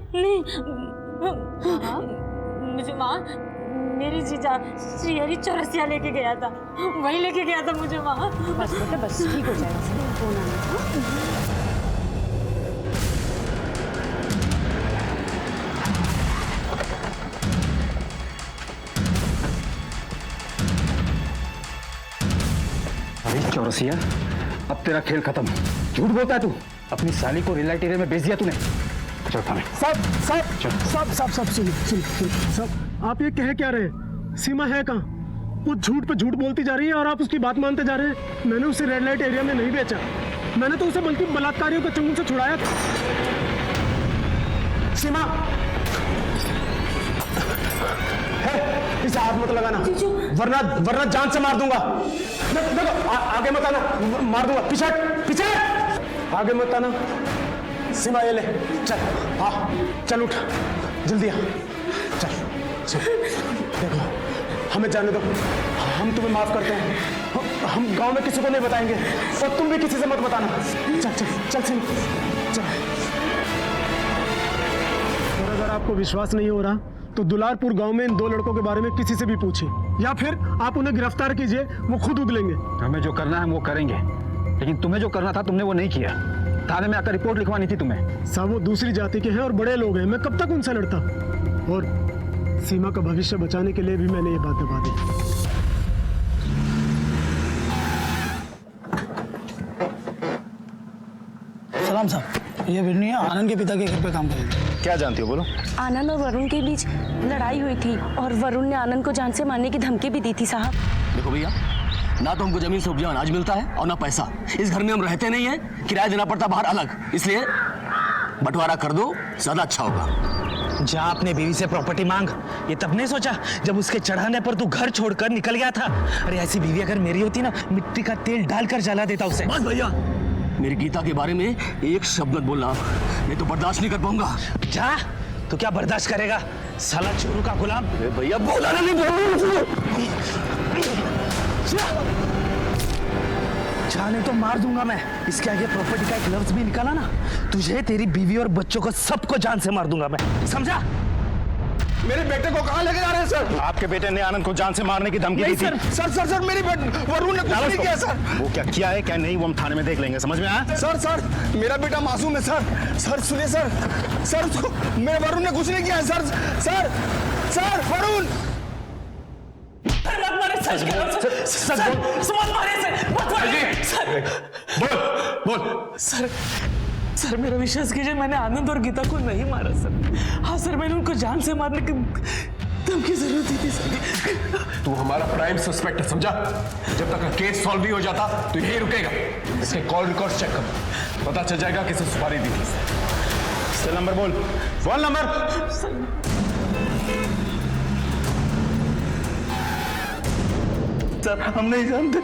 [SPEAKER 5] मुझे माँ, मेरी जीजा श्रीहरि चौरसिया लेके गया था, वहीं लेके गया था मुझे माँ।
[SPEAKER 18] बस बेटा बस, ठीक हो जाएगा।
[SPEAKER 3] रसिया, अब तेरा खेल खत्म। झूठ बोलता है तू। अपनी साली को रेल लाइट एरिया में बेच दिया तूने। चल थाने।
[SPEAKER 7] सब सुनिए सब, आप ये कह क्या रहे हैं? सीमा है कहाँ? वो झूठ पे झूठ बोलती जा रही है और आप उसकी बात मानते जा रहे हैं। मैंने उसे रेड लाइट एरिया में नहीं बेचा, मैंने तो उसे बल्कि बलात्कारियों के चंगुल से छुड़ाया था। सीमा है, इसे हाथ मत लगाना, वरना जान से मार दूंगा। देखो आगे मत आना, मार दूंगा। पीछे आगे मत आना। सीमा ये ले, चल। हाँ चल, उठ जल्दी आ, चल। देखो हमें जाने दो, हम तुम्हें माफ करते हैं। हम गांव में किसी को नहीं बताएंगे और तुम भी किसी से मत बताना। चल चल चल चल चल। और अगर आपको विश्वास नहीं हो रहा तो दुलारपुर गांव में इन 2 लड़कों के बारे में किसी से भी पूछिए, या फिर आप उन्हें गिरफ्तार कीजिए, वो खुद उगलेंगे।
[SPEAKER 3] हमें जो करना है वो करेंगे, लेकिन तुम्हें जो करना था तुमने वो नहीं किया। थाने में आकर रिपोर्ट लिखवानी थी तुम्हें।
[SPEAKER 7] साहब वो दूसरी जाति के हैं और बड़े लोग हैं, मैं कब तक उनसे लड़ता। और सीमा का भविष्य बचाने के लिए भी मैंने ये बात दबा दी।
[SPEAKER 15] सलाम साहब, ये बिरनिया आनंद के पिता के घर पे काम करेगी।
[SPEAKER 9] क्या जानती हो, बोलो।
[SPEAKER 13] आनंद और वरुण के बीच लड़ाई हुई थी और वरुण ने आनंद को जान से मारने की धमकी भी दी थी साहब।
[SPEAKER 1] देखो भैया, ना तो हमको जमीन से उपजा अनाज मिलता है और ना पैसा। इस घर में हम रहते नहीं हैं, किराया देना पड़ता बाहर अलग, इसलिए बंटवारा कर दो, ज्यादा अच्छा होगा।
[SPEAKER 15] जा अपने बीवी से प्रॉपर्टी मांग। ये तब नहीं सोचा जब उसके चढ़ाने पर तू घर छोड़कर निकल गया था। अरे ऐसी बीवी अगर मेरी होती ना, मिट्टी का तेल डालकर जला देता उसे।
[SPEAKER 1] बस भैया, मेरी गीता के बारे में एक शब्द मत बोलना, नहीं तो बर्दाश्त नहीं कर पाऊंगा।
[SPEAKER 15] जा, तो क्या बर्दाश्त करेगा साला चोरों का गुलाम।
[SPEAKER 1] भैया बोला नहीं,
[SPEAKER 15] जाने तो मार दूंगा मैं। इसके आगे प्रॉपर्टी का एक लफ्ज भी निकाला ना, तुझे, तेरी बीवी और बच्चों को सबको जान से मार दूंगा मैं, समझा?
[SPEAKER 9] मेरे बेटे को कहाँ लेके जा रहे हैं सर? आपके बेटे ने आनंद को जान से मारने की धमकी दी थी।
[SPEAKER 4] सर मेरी वरुण ने कुछ नहीं किया सर।
[SPEAKER 9] वो क्या किया है क्या नहीं वो हम थाने में देख लेंगे, समझ में आया?
[SPEAKER 4] सर मेरा बेटा मासूम है सर सुनिए सर उसको मेरे वरुण ने कुछ नहीं किया है सर वरुण।
[SPEAKER 15] सर मेरा विश्वास कीजिए, मैंने आनंद और गीता को नहीं मारा सर। हाँ सर, मैंने उनको जान से मारने की धमकी जरूरत थी सर।
[SPEAKER 4] तू हमारा प्राइम सस्पेक्ट है, समझा? जब तक केस सॉल्व नहीं हो जाता तो यही रुकेगा। इसके कॉल रिकॉर्ड चेक कर, पता चल जाएगा किसे सुपारी दी थी।
[SPEAKER 9] सेल नंबर बोल। 1 नंबर।
[SPEAKER 15] सर हम नहीं जानते।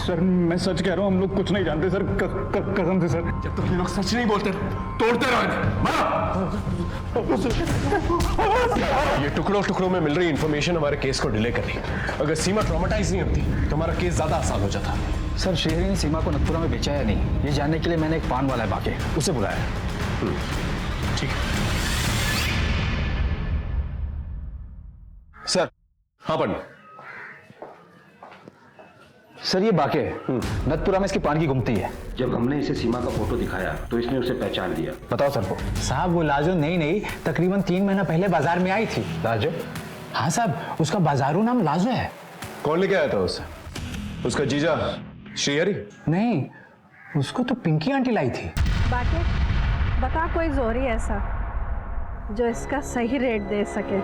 [SPEAKER 9] सर मैं सच कह रहा हूँ, हम लोग कुछ नहीं जानते सर, कसम से सर।
[SPEAKER 4] जब तक ये लोग सच नहीं बोलते तोड़ते रहो। ये टुकड़ों में मिल रही इंफॉर्मेशन हमारे केस को डिले कर रही है। अगर सीमा ट्रॉमेटाइज नहीं होती तो हमारा केस ज्यादा आसान हो जाता।
[SPEAKER 3] सर श्रीहरि ने सीमा को नथपुरा में बेचा या नहीं, ये जानने के लिए मैंने एक पान वाला है बाके, उसे बुलाया।
[SPEAKER 4] ठीक है सर। हाँ पंडित।
[SPEAKER 3] सर ये बाके नथपुरा में इसकी पान की गुमती है। जब हमने इसे सीमा का फोटो दिखाया तो इसने उसे पहचान लिया। बताओ सर को।
[SPEAKER 15] साहब वो लाजो नहीं तकरीबन 3 महीना पहले बाजार में आई थी।
[SPEAKER 3] लाजो?
[SPEAKER 15] हाँ साहब, उसका बाजारू नाम लाजो है।
[SPEAKER 4] कौन लेके आया था उसे? उसका जीजा श्रीहरि?
[SPEAKER 15] नहीं, उसको तो पिंकी आंटी लाई थी।
[SPEAKER 19] बाकी बता कोई जोरी ऐसा जो इसका सही रेट दे सके।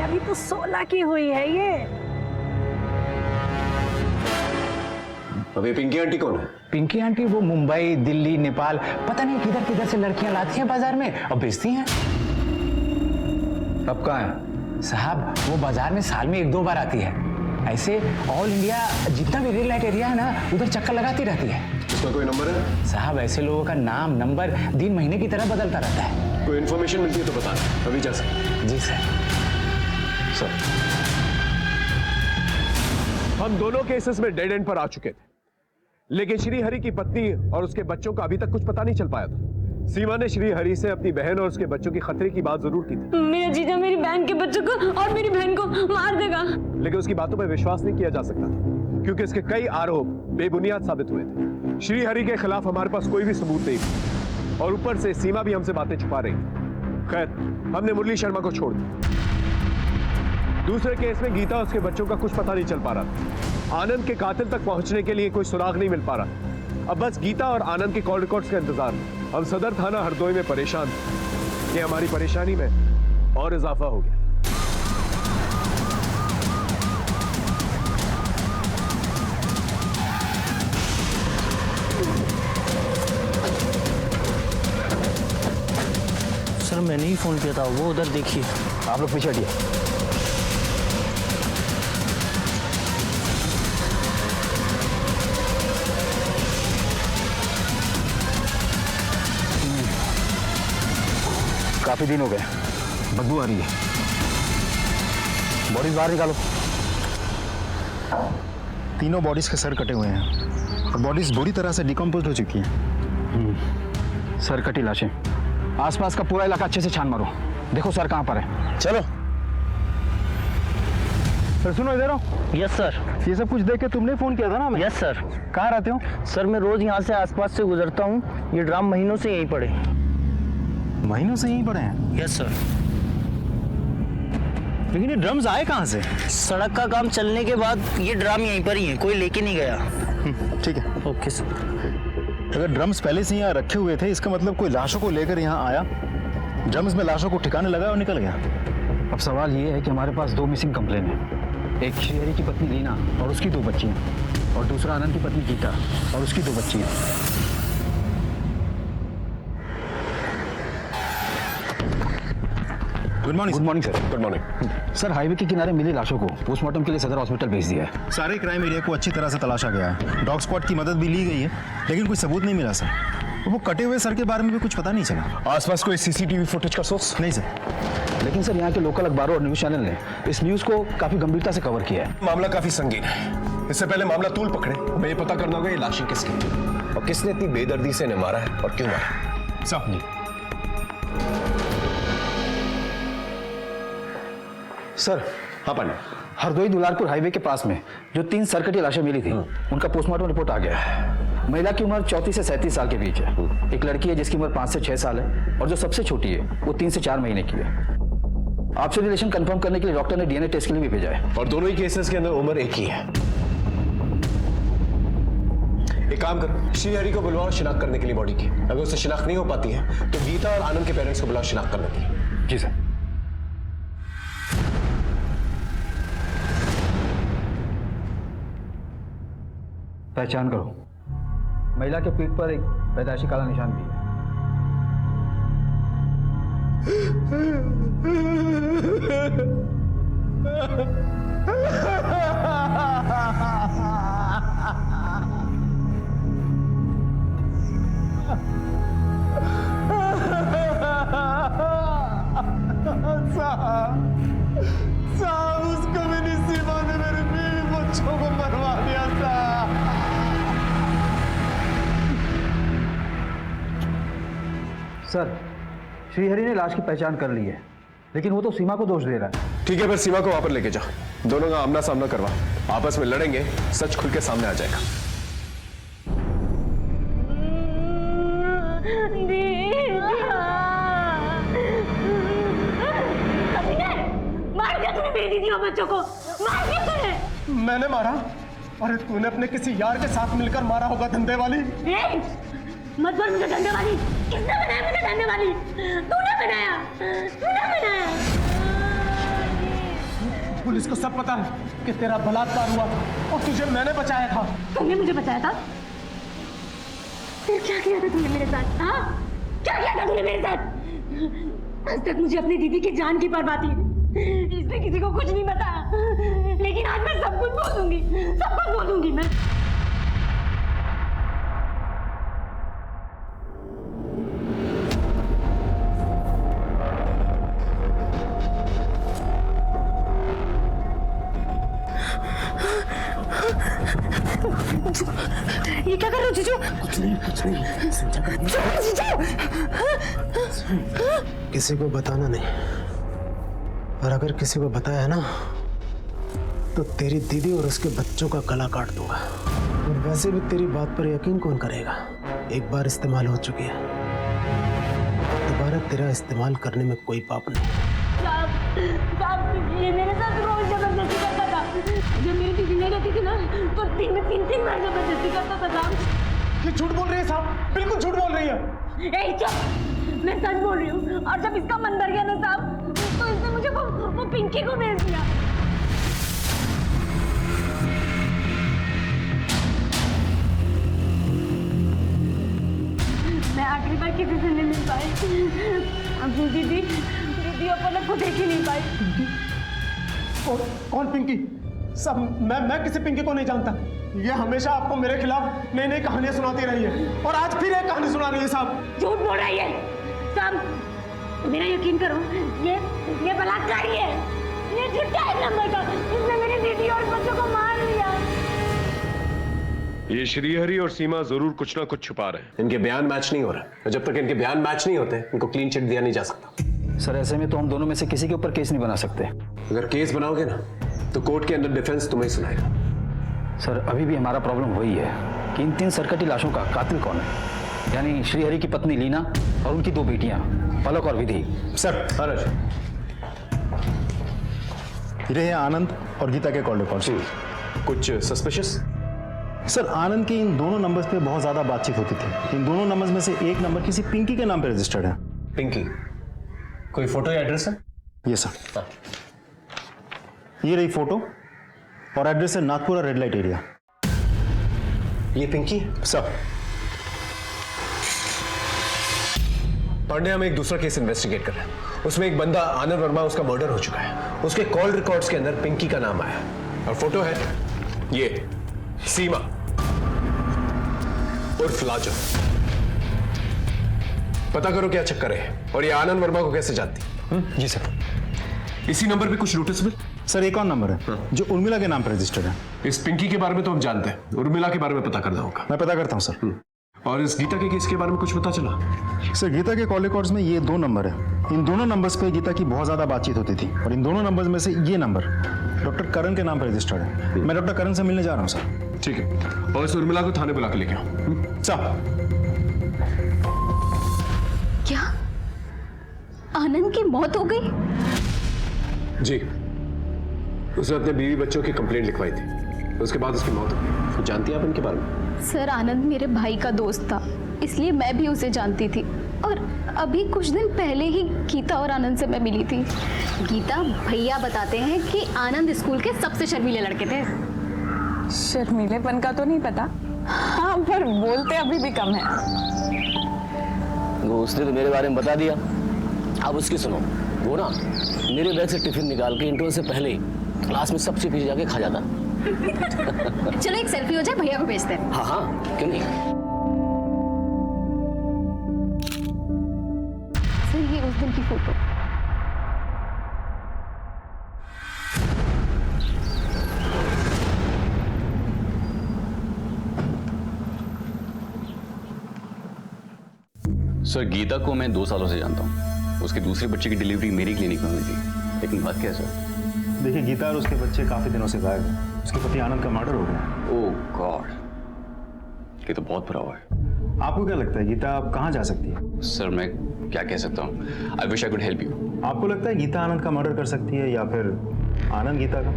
[SPEAKER 19] अभी तो 16 की हुई है ये।
[SPEAKER 4] अभी पिंकी आंटी कौन है?
[SPEAKER 15] पिंकी आंटी वो मुंबई, दिल्ली, नेपाल, पता नहीं किधर से लड़कियां लाती हैं बाजार में और बेचती हैं।
[SPEAKER 3] अब कहाँ है?
[SPEAKER 15] साहब वो बाजार में साल में 1-2 बार आती है। ऐसे ऑल इंडिया जितना भी रेड लाइट एरिया है ना, उधर चक्कर लगाती रहती है।
[SPEAKER 4] उसका कोई नंबर है?
[SPEAKER 15] साहब ऐसे लोगों का नाम नंबर दिन महीने की तरह बदलता रहता है।
[SPEAKER 4] कोई इन्फॉर्मेशन मिलती है तो बता, अभी जा सकते।
[SPEAKER 15] जी सर।
[SPEAKER 4] हम दोनों केसेस में डेड एंड पर आ चुके थे, लेकिन श्रीहरि की पत्नी और उसके बच्चों का अभी तक कुछ पता नहीं चल पाया था। सीमा ने श्रीहरि से अपनी बहन और उसके बच्चों की खतरे की बात जरूर की थी।
[SPEAKER 5] मेरा जीजा मेरी बहन के बच्चों को और मेरी बहन को मार देगा,
[SPEAKER 4] लेकिन उसकी बातों पर विश्वास नहीं किया जा सकता था क्योंकि उसके कई आरोप बेबुनियाद साबित हुए थे। श्रीहरि के खिलाफ हमारे पास कोई भी सबूत नहीं था और ऊपर से सीमा भी हमसे बातें छुपा रही थी। खैर, हमने मुरली शर्मा को छोड़ दिया। दूसरे केस में गीता उसके बच्चों का कुछ पता नहीं चल पा रहा था। आनंद के कातिल तक पहुंचने के लिए कोई सुराग नहीं मिल पा रहा। अब बस गीता और आनंद के कॉल रिकॉर्ड्स का इंतजार। हम सदर थाना हरदोई में परेशान थे। ये हमारी परेशानी में और इजाफा हो गया।
[SPEAKER 15] सर मैंने ही फोन किया था, वो उधर देखिए।
[SPEAKER 3] आप लोग पीछे हटिए। काफी दिन हो गए, बदबू आ रही है। बॉडीज बाहर निकालो।
[SPEAKER 11] तीनों बॉडीज के सर कटे हुए हैं और बॉडीज बुरी तरह से डिकम्पोज हो चुकी हैं।
[SPEAKER 3] सर कटी लाशें। आसपास का पूरा इलाका अच्छे से छान मारो। देखो सर कहाँ पर है।
[SPEAKER 11] चलो सर, सुनो इधर आओ।
[SPEAKER 15] Yes sir.
[SPEAKER 11] ये सब कुछ देख के तुमने फोन किया था ना हमें?
[SPEAKER 15] Yes sir.
[SPEAKER 11] कहाँ रहते हो?
[SPEAKER 15] सर मैं रोज यहाँ से आसपास से गुजरता हूँ। ये ड्राम महीनों से यहीं पड़े।
[SPEAKER 11] महीनों से यहीं पड़े हैं?
[SPEAKER 15] Yes sir.
[SPEAKER 11] लेकिन ये ड्रम्स आए कहाँ से?
[SPEAKER 15] सड़क का काम चलने के बाद ये ड्राम यहीं पर ही है, कोई लेके नहीं गया।
[SPEAKER 11] ठीक है।
[SPEAKER 15] Okay sir.
[SPEAKER 11] अगर ड्रम्स पहले से यहाँ रखे हुए थे, इसका मतलब कोई लाशों को लेकर यहाँ आया, ड्रम्स में लाशों को ठिकाने लगा और निकल गया।
[SPEAKER 3] अब सवाल ये है कि हमारे पास 2 मिसिंग कंप्लेन है। एक श्रीहरि की पत्नी लीना और उसकी 2 बच्चियाँ, और दूसरा आनंद की पत्नी गीता और उसकी 2 बच्चियाँ।
[SPEAKER 11] Good morning.
[SPEAKER 3] Good morning sir. Good morning sir. Highway के किनारे मिली लाशों को पोस्टमार्टम के लिए सदर हॉस्पिटल भेज दिया है।
[SPEAKER 11] सारे क्राइम एरिया को अच्छी तरह से तलाशा गया है। डॉग स्क्वाड की मदद भी ली गई है, लेकिन कोई सबूत नहीं मिला सर। वो कटे हुए सर के बारे में भी कुछ पता नहीं चला।
[SPEAKER 4] आसपास कोई सीसीटीवी फुटेज का सोर्स?
[SPEAKER 11] नहीं सर।
[SPEAKER 3] लेकिन सर यहाँ के लोकल अखबारों और न्यूज चैनल ने इस न्यूज को काफी गंभीरता से कवर किया है।
[SPEAKER 4] मामला काफी संगीन है। इससे पहले मामला तूल पकड़े, हमें ये पता करना होगा ये लाशें किसकी और किसने इतनी बेदर्दी से इन्हें मारा है और क्यों मारा।
[SPEAKER 11] साहब जी।
[SPEAKER 3] सर। हाँ पांडे। हरदोई दुलारपुर हाईवे के पास में जो 3 सरकटी लाशें मिली थी, उनका पोस्टमार्टम रिपोर्ट आ गया है। महिला की उम्र 34 से 37 साल के बीच है। एक लड़की है जिसकी उम्र 5 से 6 साल है, और जो सबसे छोटी है वो 3 से 4 महीने की है। आपसे रिलेशन कंफर्म करने के लिए डॉक्टर ने डीएनए टेस्ट के लिए भी भेजा है।
[SPEAKER 4] और दोनों ही केसेस के अंदर उम्र एक ही है। एक काम करो, श्रीहरि को बुलवाओ शिनाख्त करने के लिए बॉडी की। अगर उससे शिनाख्त नहीं हो पाती है तो गीता और आनंद के पेरेंट्स को बुलाओ शिनाख्त करने के लिए।
[SPEAKER 3] जी सर। पहचान करो। महिला के पीठ पर एक पैदाइशी काला निशान भी है।
[SPEAKER 7] साहब उस कम्युनिस्ट सीमा ने मेरे बीवी बच्चों को मरवा दिया था।
[SPEAKER 3] सर, श्रीहरि ने लाश की पहचान कर ली है, लेकिन वो तो सीमा को दोष दे रहा है।
[SPEAKER 4] ठीक है, फिर सीमा को वहां पर लेके जाओ। दोनों का आमना सामना करवा, आपस में लड़ेंगे, सच खुल के सामने आ जाएगा।
[SPEAKER 5] मार दिया तूने मेरी दीदी और बच्चों को, मार दिया तूने।
[SPEAKER 7] मैंने मारा? अरे तूने अपने किसी यार के साथ मिलकर मारा होगा, धंधे वाली।
[SPEAKER 5] मत बोल मुझे धंधे वाली। किसने बनाया मुझे धंधे वाली? तूने बनाया, तूने बनाया।
[SPEAKER 7] पुलिस को सब पता है कि तेरा बलात्कार हुआ और तुझे मैंने बचाया था।
[SPEAKER 5] तुमने मुझे बचाया था? फिर क्या किया था तूने मेरे साथ? हाँ, क्या किया था तूने मेरे साथ? आज तक मुझे अपनी दीदी की जान की परवाह थी, इसलिए किसी को कुछ नहीं बताया। लेकिन आज मैं सब कुछ बोल दूंगी, सब कुछ बोल दूंगी मैं। ये क्या कर रहे हो जीजू?
[SPEAKER 7] कुछ नहीं किसी को बताना नहीं, और अगर किसी को बताया ना तो तेरी दीदी और उसके बच्चों का गला काट दूंगा। और वैसे भी तेरी बात पर यकीन कौन करेगा? एक बार इस्तेमाल हो चुकी है, दोबारा मेरा तेरा इस्तेमाल करने में कोई पाप नहीं।
[SPEAKER 5] ये मेरे साथ रोज जबरदस्ती करता था। जब मेरी दीदी नहीं रहती थी ना तो दिन में 3 बार जबरदस्ती करता था साहब।
[SPEAKER 7] ये झूठ बोल रही है साहब, बिल्कुल झूठ बोल रही है।
[SPEAKER 5] ए चुप, मैं सच बोल रही हूँ। और जब इसका मन भर गया ना साहब तो इसने मुझे वो पिंकी को भेज दिया। मैं आखिरी बार किसी से नहीं मिल पाई। अपनी दीदी और पलक को देख ही नहीं पाई।
[SPEAKER 7] कौन पिंकी? सब मैं किसी पिंकी को नहीं जानता। ये हमेशा आपको मेरे खिलाफ नई नई कहानियां सुनाती रही है और आज फिर एक कहानी सुना रही है साहब।
[SPEAKER 5] झूठ बोल रही है साहब, मेरा यकीन करो, ये बलात्कारी है। ये झूठा है नंबर का। इसने मेरी दीदी और बच्चों को मार लिया।
[SPEAKER 4] ये श्रीहरि और सीमा जरूर कुछ ना कुछ छुपा रहे हैं। इनके बयान मैच नहीं हो रहे और जब तक इनके बयान मैच नहीं होते इनको क्लीन चिट दिया नहीं जा सकता।
[SPEAKER 3] सर ऐसे में तो हम दोनों में से किसी के ऊपर केस नहीं बना सकते।
[SPEAKER 4] अगर केस बनाओगे ना तो कोर्ट के अंदर डिफेंस तुम्हें सुनाएगा।
[SPEAKER 3] सर अभी भी हमारा प्रॉब्लम वही है कि इन 3 सरकटी लाशों का कातिल कौन है, यानी श्रीहरि की पत्नी लीना और उनकी 2 बेटियां पलक और विधि।
[SPEAKER 11] सर ये आनंद और गीता के कॉल रिकॉर्ड्स।
[SPEAKER 4] कुछ सस्पिशियस?
[SPEAKER 11] सर आनंद की इन दोनों नंबर्स पे बहुत ज्यादा बातचीत होती थी। इन दोनों नंबर्स में से एक नंबर किसी पिंकी के नाम पे रजिस्टर्ड है।
[SPEAKER 4] पिंकी? कोई फोटो या एड्रेस है?
[SPEAKER 11] ये सर ये रही फोटो और एड्रेस है नागपुरा रेड लाइट एरिया।
[SPEAKER 4] ये पिंकी?
[SPEAKER 11] सर
[SPEAKER 4] पांडे हम एक दूसरा केस इन्वेस्टिगेट कर रहे हैं। उसमें एक बंदा आनंद वर्मा, उसका मर्डर हो चुका है। उसके कॉल रिकॉर्ड्स के अंदर पिंकी का नाम आया और फोटो है ये सीमा उर्फ लाजो। पता करो क्या चक्कर है और ये आनंद वर्मा को कैसे जानती?
[SPEAKER 11] जी सर।
[SPEAKER 4] इसी नंबर पे कुछ नोटिस मिल?
[SPEAKER 11] सर एक और नंबर है जो उर्मिला के नाम पर रजिस्टर्ड है।
[SPEAKER 4] इस पिंकी के बारे में तो हम जानते हैं, उर्मिला के बारे में पता करना होगा।
[SPEAKER 11] मैं पता करता हूँ सर।
[SPEAKER 4] और इस गीता के केस के बारे में कुछ पता चला?
[SPEAKER 11] सर गीता के कॉल रिकॉर्ड्स में ये 2 नंबर है। इन दोनों नंबर्स पे गीता की बहुत ज्यादा बातचीत होती थी और इन दोनों नंबर्स में से ये नंबर डॉक्टर करण के नाम पर रजिस्टर्ड है। मैं डॉक्टर करण से मिलने जा रहा हूँ सर।
[SPEAKER 4] ठीक है, और इस उर्मिला को थाने बुला के लेके आओ।
[SPEAKER 11] साहब
[SPEAKER 5] क्या आनंद की मौत हो गई?
[SPEAKER 4] जी, उसने अपने बीवी बच्चों की कंप्लेंट लिखवाई थी, उसके बाद उसकी मौत हो गई। कुछ जानती है आप इनके बारे में?
[SPEAKER 18] सर आनंद मेरे भाई का दोस्त था, इसलिए मैं भी उसे जानती थी और अभी कुछ दिन पहले ही गीता और आनंद से मैं मिली थी।
[SPEAKER 20] गीता भैया बताते हैं कि आनंद स्कूल के सबसे शर्मीले लड़के थे।
[SPEAKER 2] शर्मीलेपन का तो नहीं पता, हाँ पर बोलते अभी भी कम है।
[SPEAKER 1] वो उसने तो मेरे बारे में बता दिया, अब उसकी सुनो। वो ना मेरे बैग से टिफिन निकाल के इंटरवल से पहले ही क्लास में सबसे पीछे जाके खा जाता।
[SPEAKER 20] चलो एक सेल्फी हो जाए, भैया को भेजते हैं।
[SPEAKER 1] हाँ हाँ क्यों नहीं।
[SPEAKER 18] सर ये उस दिन की फोटो।
[SPEAKER 21] सर गीता को मैं 2 सालों से जानता हूँ। उसके दूसरे बच्चे की डिलीवरी मेरी क्लिनिक में हुई थी, लेकिन बात क्या है सर?
[SPEAKER 11] देखिए गीता और उसके बच्चे काफी दिनों से गायब हैं। उसके पति आनंद का मर्डर हो गया।
[SPEAKER 21] ओह गॉड, ये तो बहुत बुरा हुआ है।
[SPEAKER 11] आपको क्या लगता है गीता अब कहाँ जा सकती है?
[SPEAKER 21] सर मैं क्या कह सकता हूँ, I wish I could help you.
[SPEAKER 11] आपको लगता है गीता आनंद का मर्डर कर सकती है या फिर आनंद गीता का?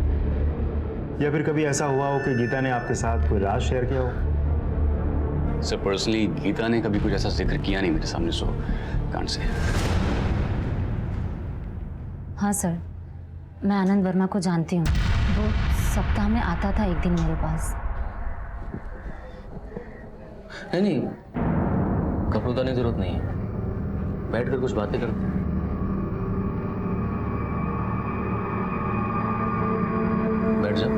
[SPEAKER 11] या फिर कभी ऐसा हुआ हो कि गीता ने आपके साथ कोई राज शेयर किया हो?
[SPEAKER 21] सर पर्सनली गीता ने कभी कुछ ऐसा जिक्र किया नहीं मेरे सामने, सो कांट से।
[SPEAKER 20] हाँ सर, मैं आनंद वर्मा को जानती हूँ। वो सप्ताह में आता था एक दिन मेरे पास।
[SPEAKER 1] नहीं घबराने की जरूरत नहीं है, बैठकर कुछ बातें करते हैं। बैठ जाओ।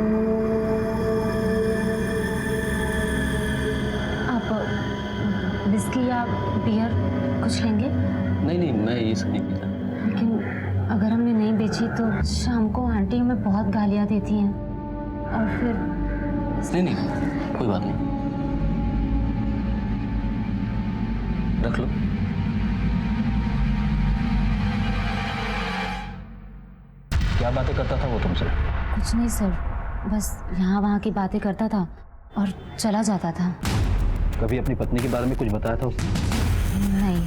[SPEAKER 20] आप विस्की या बियर कुछ लेंगे?
[SPEAKER 1] नहीं मैं ये सब नहीं पीता।
[SPEAKER 20] लेकिन अगर हमने नहीं बेची तो शाम को आंटी हमें बहुत गालियाँ देती हैं और फिर
[SPEAKER 1] नहीं कोई बात नहीं, रख लो।
[SPEAKER 3] क्या बातें करता था वो तुमसे?
[SPEAKER 20] कुछ नहीं सर, बस यहाँ वहाँ की बातें करता था और चला जाता था।
[SPEAKER 3] कभी अपनी पत्नी के बारे में कुछ बताया था उसने?
[SPEAKER 20] नहीं।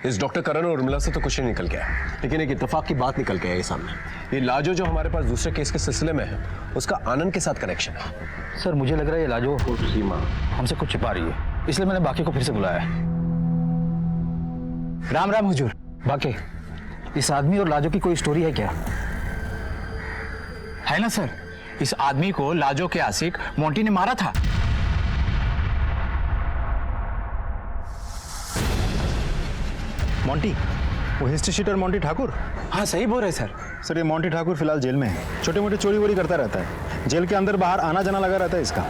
[SPEAKER 4] इस डॉक्टर करण और उर्मिला से तो कुछ नहीं निकल गया, लेकिन एक इत्तेफाक की बात निकल के आई सामने। ये लाजो जो हमारे पास दूसरे केस के सिलसिले में है, उसका आनंद के साथ कनेक्शन है।
[SPEAKER 3] सर मुझे लग रहा है ये लाजो और सीमा हमसे कुछ छिपा रही है, इसलिए मैंने बाकी को फिर से बुलाया है। राम राम हुजूर। बाकी इस आदमी और लाजो की कोई स्टोरी है क्या?
[SPEAKER 10] है ना सर, इस आदमी को लाजो के आशिक मोंटी ने मारा था।
[SPEAKER 11] मोंटी, वो हिस्ट्री शीटर मोंटी ठाकुर?
[SPEAKER 10] हाँ सही बोल रहे सर।
[SPEAKER 11] सर ये मोंटी ठाकुर फिलहाल जेल में है, छोटे मोटे चोरी वोरी करता रहता है, जेल के अंदर बाहर आना जाना लगा रहता है इसका।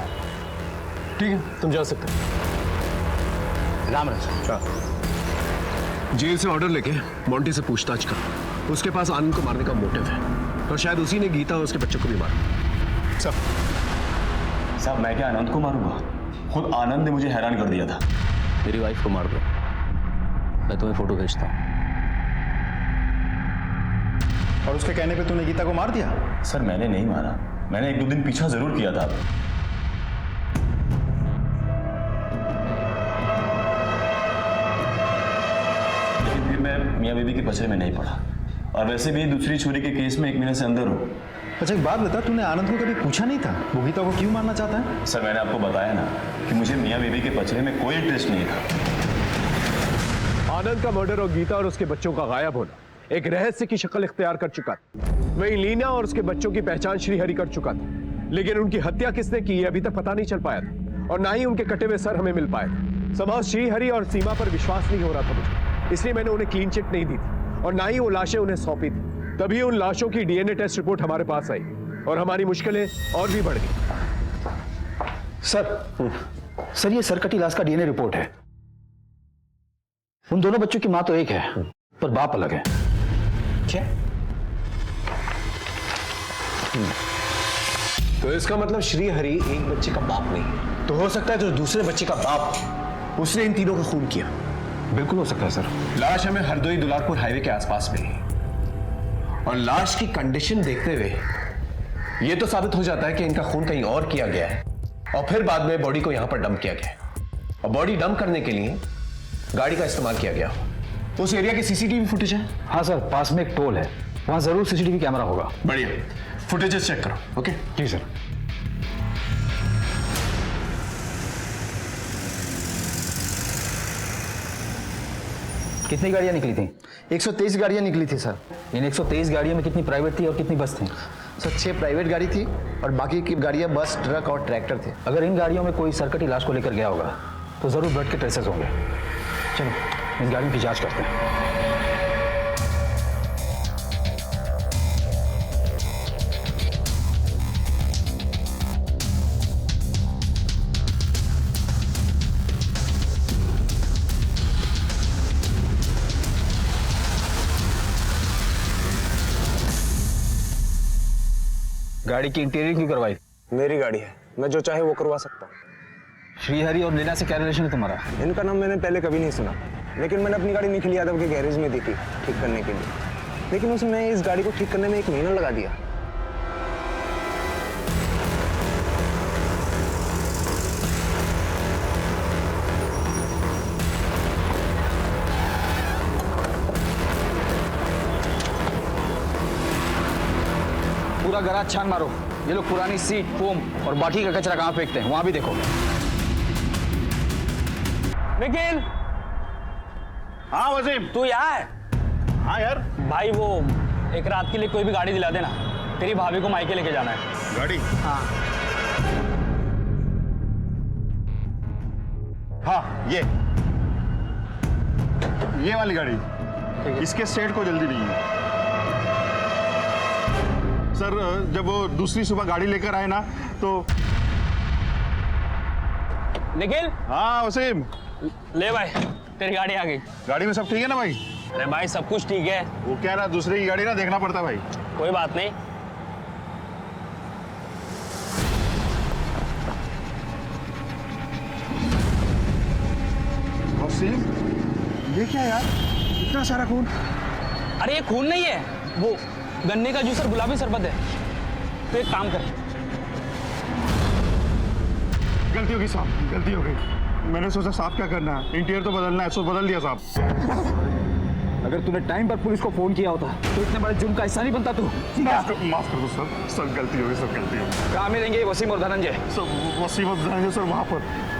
[SPEAKER 4] ठीक है, तुम जा सकते हो।
[SPEAKER 10] राम राम।
[SPEAKER 4] जेल से ऑर्डर लेके मोंटी से पूछताछ कर, उसके पास आनंद को मारने का मोटिव है और शायद उसी ने गीता और उसके बच्चों को भी मारा।
[SPEAKER 21] साहब मैं क्या आनंद को मारूंगा? खुद आनंद ने मुझे हैरान कर दिया था।
[SPEAKER 1] मेरी वाइफ को मार दो, मैं तुम्हें फोटो भेजता हूँ।
[SPEAKER 11] और उसके कहने पे तूने गीता को मार दिया?
[SPEAKER 21] सर मैंने नहीं मारा, मैंने 1-2 दिन पीछा जरूर किया था। लेकिन फिर मैं मियां बीबी के पचड़े में नहीं पड़ा, और वैसे भी दूसरी चोरी के केस में 1 महीने से अंदर हूँ।
[SPEAKER 11] अच्छा एक बात बता, तूने आनंद को कभी पूछा नहीं था वो गीता को क्यों मारना चाहता है?
[SPEAKER 21] सर मैंने आपको बताया ना कि मुझे मियां बीबी के पचड़े में कोई इंटरेस्ट नहीं था।
[SPEAKER 4] आनंद का मर्डर और गीता और उसके बच्चों का गायब होना एक रहस्य की शक्ल इख्तियार कर चुका था। वहीं लीना और उसके बच्चों की पहचान श्रीहरि कर चुका था, लेकिन उनकी हत्या किसने की अभी तक पता नहीं चल पाया था, और ना ही उनके कटे हुए सर हमें मिल पाए थे। संभव श्रीहरि और सीमा पर विश्वास नहीं हो रहा था मुझे, इसलिए मैंने उन्हें क्लीन चिट नहीं दी थी और ना ही वो लाशें उन्हें सौंपी थी। तभी उन लाशों की डीएनए टेस्ट रिपोर्ट हमारे पास आई और हमारी मुश्किलें और भी बढ़ गई।
[SPEAKER 3] सर ये सरकटी लाश का डीएनए रिपोर्ट है। उन दोनों बच्चों की मां तो एक है, पर बाप अलग है।
[SPEAKER 4] क्या? तो इसका मतलब श्रीहरि एक बच्चे का बाप नहीं है, तो हो सकता है जो दूसरे बच्चे का बाप उसने इन तीनों का खून किया।
[SPEAKER 3] बिल्कुल हो सकता है सर।
[SPEAKER 4] लाश हमें हरदोई दुलारपुर हाईवे के आसपास मिली और लाश की कंडीशन देखते हुए यह तो साबित हो जाता है कि इनका खून कहीं और किया गया है और फिर बाद में बॉडी को यहां पर डंप किया गया, और बॉडी डंप करने के लिए गाड़ी का इस्तेमाल किया गया। उस एरिया की सीसीटीवी फुटेज है?
[SPEAKER 3] हाँ सर, पास में एक टोल है, वहां जरूर सीसीटीवी कैमरा होगा।
[SPEAKER 4] बढ़िया, फुटेजेस चेक करो। ओके
[SPEAKER 3] जी सर। कितनी गाड़ियां निकली थी?
[SPEAKER 11] 123 गाड़ियां निकली थी सर।
[SPEAKER 3] इन 123 गाड़ियों में कितनी प्राइवेट थी और कितनी बस थी?
[SPEAKER 11] सर 6 प्राइवेट गाड़ी थी और बाकी की गाड़ियां बस, ट्रक और ट्रैक्टर थे।
[SPEAKER 3] अगर इन गाड़ियों में कोई सरकटी लाश को लेकर गया होगा तो जरूर ब्लड के ट्रेसेस होंगे। चलो इन गाड़ियों की जांच करते हैं। गाड़ी की इंटीरियर क्यों करवाई?
[SPEAKER 11] मेरी गाड़ी है, मैं जो चाहे वो करवा सकता हूँ।
[SPEAKER 3] श्रीहरि और लीना से क्या रिलेशन है तुम्हारा?
[SPEAKER 11] इनका नाम मैंने पहले कभी नहीं सुना, लेकिन मैंने अपनी गाड़ी निखिल यादव के गैरेज में दी थी ठीक करने के लिए, लेकिन उसमें इस गाड़ी को ठीक करने में 1 महीना लगा दिया।
[SPEAKER 3] पूरा गराज छान मारो। ये लोग पुरानी सीट, फोम और बाकी का कचरा कहाँ फेंकते हैं, वहां भी देखो।
[SPEAKER 15] निखिल।
[SPEAKER 9] हाँ वसीम।
[SPEAKER 15] तू यहाँ है?
[SPEAKER 9] हाँ यार।
[SPEAKER 15] भाई वो एक रात के लिए कोई भी गाड़ी दिला देना, तेरी भाभी को मायके लेके जाना है।
[SPEAKER 9] गाड़ी?
[SPEAKER 15] हाँ
[SPEAKER 9] हाँ ये वाली गाड़ी, इसके सेट को जल्दी नहीं है सर। जब वो दूसरी सुबह गाड़ी लेकर आए ना तो।
[SPEAKER 15] निखिल।
[SPEAKER 9] हाँ वसीम।
[SPEAKER 15] ले भाई तेरी गाड़ी आ गई।
[SPEAKER 9] गाड़ी में सब ठीक है ना भाई?
[SPEAKER 15] अरे भाई सब कुछ ठीक है।
[SPEAKER 9] वो क्या ना दूसरे की गाड़ी ना देखना पड़ता भाई।
[SPEAKER 15] कोई बात नहीं।
[SPEAKER 9] वसीम ये क्या यार, इतना सारा खून?
[SPEAKER 15] अरे ये खून नहीं है, वो गन्ने का जूस और गुलाबी शरबत है। तो एक काम कर।
[SPEAKER 9] गलती हो गई साहब, गलती हो गई। मैंने सोचा साहब क्या करना है, इंटीरियर तो बदलना है, सो बदल दिया साहब।
[SPEAKER 3] अगर तूने टाइम पर पुलिस को फोन किया होता तो इतने बड़े जुर्म का हिस्सा नहीं बनता तू।
[SPEAKER 7] माफ कर दो सर, सब गलती होगी, सब गलती होगी।
[SPEAKER 3] कहाँ मिलेंगे वसीम और धनंजय?
[SPEAKER 7] सर वसीम और धनंजय सर वहाँ पर।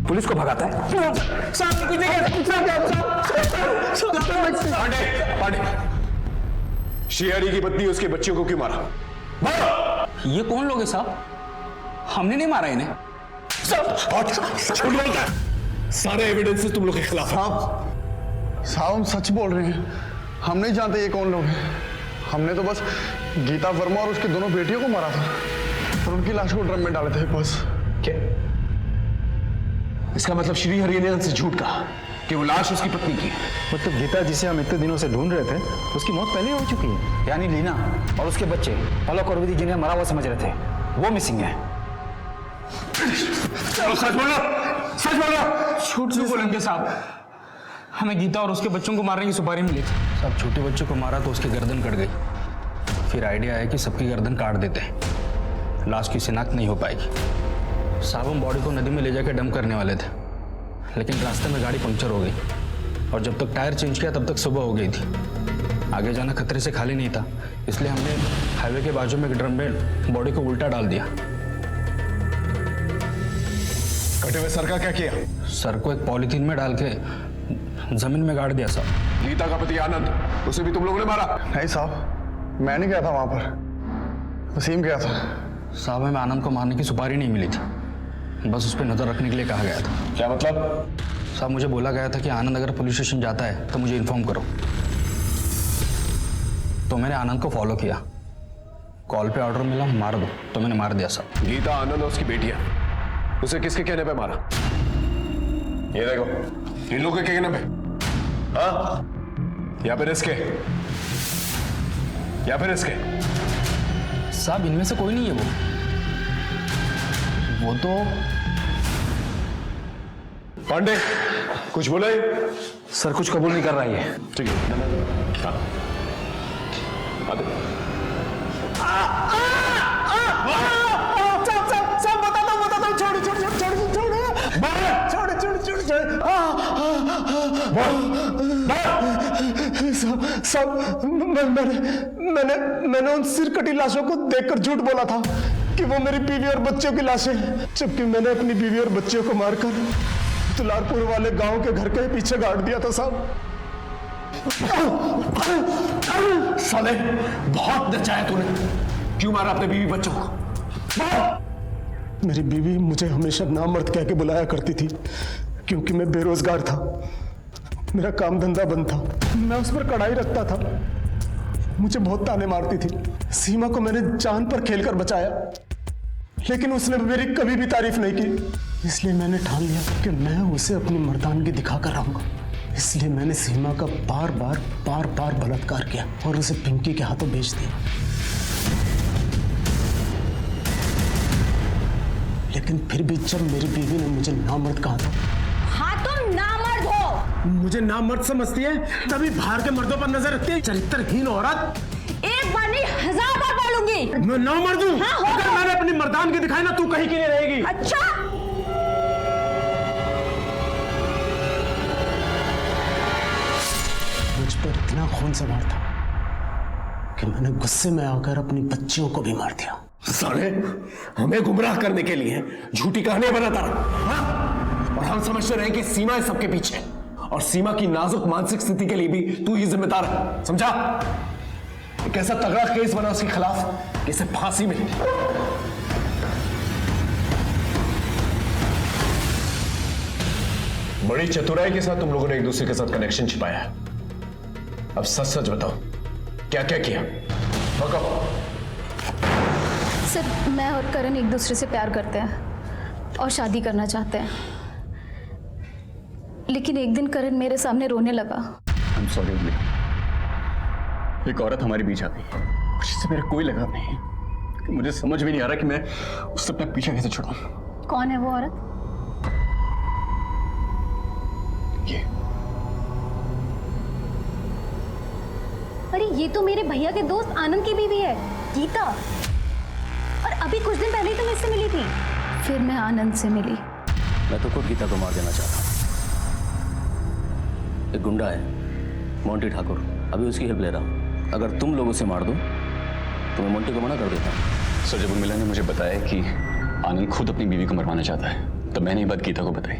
[SPEAKER 3] पुलिस को भगाता है।
[SPEAKER 4] पांडे, श्रीहरि की पत्नी उसके बच्चों को क्यों मारा?
[SPEAKER 15] ये कौन लोग हैं साहब? हमने नहीं मारा इन्हें।
[SPEAKER 4] सारे एविडेंसेस तुम लोग के खिलाफ है।
[SPEAKER 10] साहब हम सच बोल रहे हैं, हम नहीं जानते ये कौन लोग हैं। हमने तो बस गीता वर्मा और उसकी दोनों बेटियों को मारा था और उनकी लाश को ड्रम में डाले थे बस।
[SPEAKER 4] क्या इसका मतलब श्रीहरि ने हमसे झूठ कहा कि वो लाश उसकी पत्नी की है?
[SPEAKER 11] मतलब गीता जिसे हम इतने दिनों से ढूंढ रहे थे उसकी मौत पहले हो चुकी है।
[SPEAKER 3] यानी लीना और उसके बच्चे पलक और विधि जिन्हें मरा हुआ समझ रहे थे वो मिसिंग है।
[SPEAKER 4] सच बोलो, सच बोलो।
[SPEAKER 15] झूठ क्यों बोलेंगे साहब? हमें गीता और उसके बच्चों को मारने की सुपारी मिली थी। सब छोटे बच्चों को मारा तो उसकी गर्दन कट गई। फिर आइडिया आया कि सबकी गर्दन काट देते हैं, लाश की शिनाख्त नहीं हो पाएगी। साहब हम बॉडी को नदी में ले जाकर डंप करने वाले थे, लेकिन रास्ते में गाड़ी पंक्चर हो गई और जब तक टायर चेंज किया तब तक सुबह हो गई थी। आगे जाना खतरे से खाली नहीं था, इसलिए हमने हाईवे के बाजू में एक ड्रम में बॉडी को उल्टा डाल दिया।
[SPEAKER 4] कटे हुए सर का क्या किया?
[SPEAKER 15] सर को एक पॉलीथीन में डाल के जमीन में गाड़ दिया साहब।
[SPEAKER 4] गीता का पति आनंद, उसे भी तुम लोगों ने मारा?
[SPEAKER 10] नहीं साहब, मैं नहीं गया था वहां पर, वसीम गया था।
[SPEAKER 15] साहब हमें आनंद को मारने की सुपारी नहीं मिली थी, बस उस पर नजर रखने के लिए कहा गया था।
[SPEAKER 4] क्या मतलब?
[SPEAKER 15] साहब मुझे बोला गया था कि आनंद अगर पुलिस स्टेशन जाता है तो मुझे इन्फॉर्म करो। तो मैंने आनंद को फॉलो किया, कॉल पे ऑर्डर मिला मार दो, तो मैंने मार दिया साहब।
[SPEAKER 4] गीता, आनंद और उसकी बेटियां, उसे किसके कहने पे मारा? ये देखो, इन लोगों के कहने पे? हाँ, या फिर इसके? या फिर इसके?
[SPEAKER 15] साहब इनमें से कोई नहीं है वो तो।
[SPEAKER 4] पांडे कुछ बोले?
[SPEAKER 3] सर कुछ कबूल नहीं कर रहा है।
[SPEAKER 4] ठीक है, हाँ।
[SPEAKER 7] सब मैंने उन सिरकटी लाशों को देखकर झूठ बोला था कि वो मेरी बीवी और बच्चों की लाशें, जबकि मैंने अपनी बीवी और बच्चों को मारकर दुलारपुर वाले गांव के घर के पीछे गाड़ दिया था साहब।
[SPEAKER 4] साले बहुत नचाया तूने। क्यों मारा अपने बीवी बच्चों को?
[SPEAKER 7] मेरी बीवी मुझे हमेशा नामर्द कह के बुलाया करती थी क्योंकि मैं बेरोजगार था, मेरा काम धंधा बंद था, मैं उस पर कड़ाई रखता था, मुझे बहुत ताने मारती थी। सीमा को मैंने जान पर खेलकर बचाया, लेकिन उसने मेरी कभी भी तारीफ नहीं की। इसलिए मैंने ठान लिया कि मैं उसे अपनी मर्दानगी दिखाकर रहूंगा। इसलिए मैंने सीमा का बार बार बलात्कार किया और उसे पिंकी के हाथों बेच दिया। लेकिन फिर भी जब मेरी बीवी ने मुझे नामर्द कहा था।
[SPEAKER 13] हाँ तुम नामर्द हो।
[SPEAKER 7] मुझे नामर्द समझती है, तभी बाहर के मर्दों पर नजर रखती है, चरित्रहीन औरत।
[SPEAKER 13] एक बार नहीं 1000 बार बोलूंगी।
[SPEAKER 7] मैं नामर्द हूँ।
[SPEAKER 13] हाँ,
[SPEAKER 7] अगर मैंने अपनी मर्दानगी दिखाई ना, तू कहीं की नहीं रहेगी।
[SPEAKER 13] अच्छा
[SPEAKER 7] मुझ पर इतना खून सवार था कि मैंने गुस्से में आकर अपनी बच्चियों को भी मार दिया।
[SPEAKER 4] साले हमें गुमराह करने के लिए झूठी कहानियां बनाता रहा, हाँ? और हम समझते रहे कि सीमा है सबके पीछे, और सीमा की नाजुक मानसिक स्थिति के लिए भी तू ही जिम्मेदार है, समझा? एक ऐसा तगड़ा केस बना उसके खिलाफ कि इसे फांसी मिली। बड़ी चतुराई के साथ तुम लोगों ने एक दूसरे के साथ कनेक्शन छिपाया है। अब सच सच बताओ, क्या क्या किया?
[SPEAKER 8] सर, मैं और करण एक दूसरे से प्यार करते हैं और शादी करना चाहते हैं, लेकिन एक दिन करण मेरे सामने रोने लगा।
[SPEAKER 21] I'm sorry, एक औरत हमारे बीच आ गई, जिससे मेरा कोई लगाव नहीं है। मुझे समझ भी नहीं आ रहा कि मैं उससे अपना पीछा कैसे छुड़ाऊं।
[SPEAKER 8] कौन है वो औरत?
[SPEAKER 21] ये
[SPEAKER 8] अरे ये तो मेरे भैया के दोस्त आनंद की बीवी है, गीता। और अभी कुछ दिन पहले ही तो मुझसे मिली थी। फिर मैं आनंद से मिली।
[SPEAKER 1] मैं तो खुद गीता को मार देना चाहता हूँ। एक गुंडा है मोंटी ठाकुर, अभी उसकी हेल्प ले रहा हूँ। अगर तुम लोग उसे मार दो तो मैं मोंटी को मना कर देता हूँ।
[SPEAKER 21] सर, जब उर्मिला ने मुझे बताया कि आनंद खुद अपनी बीवी को मरवाना चाहता है, तो मैंने ये बात गीता को बताई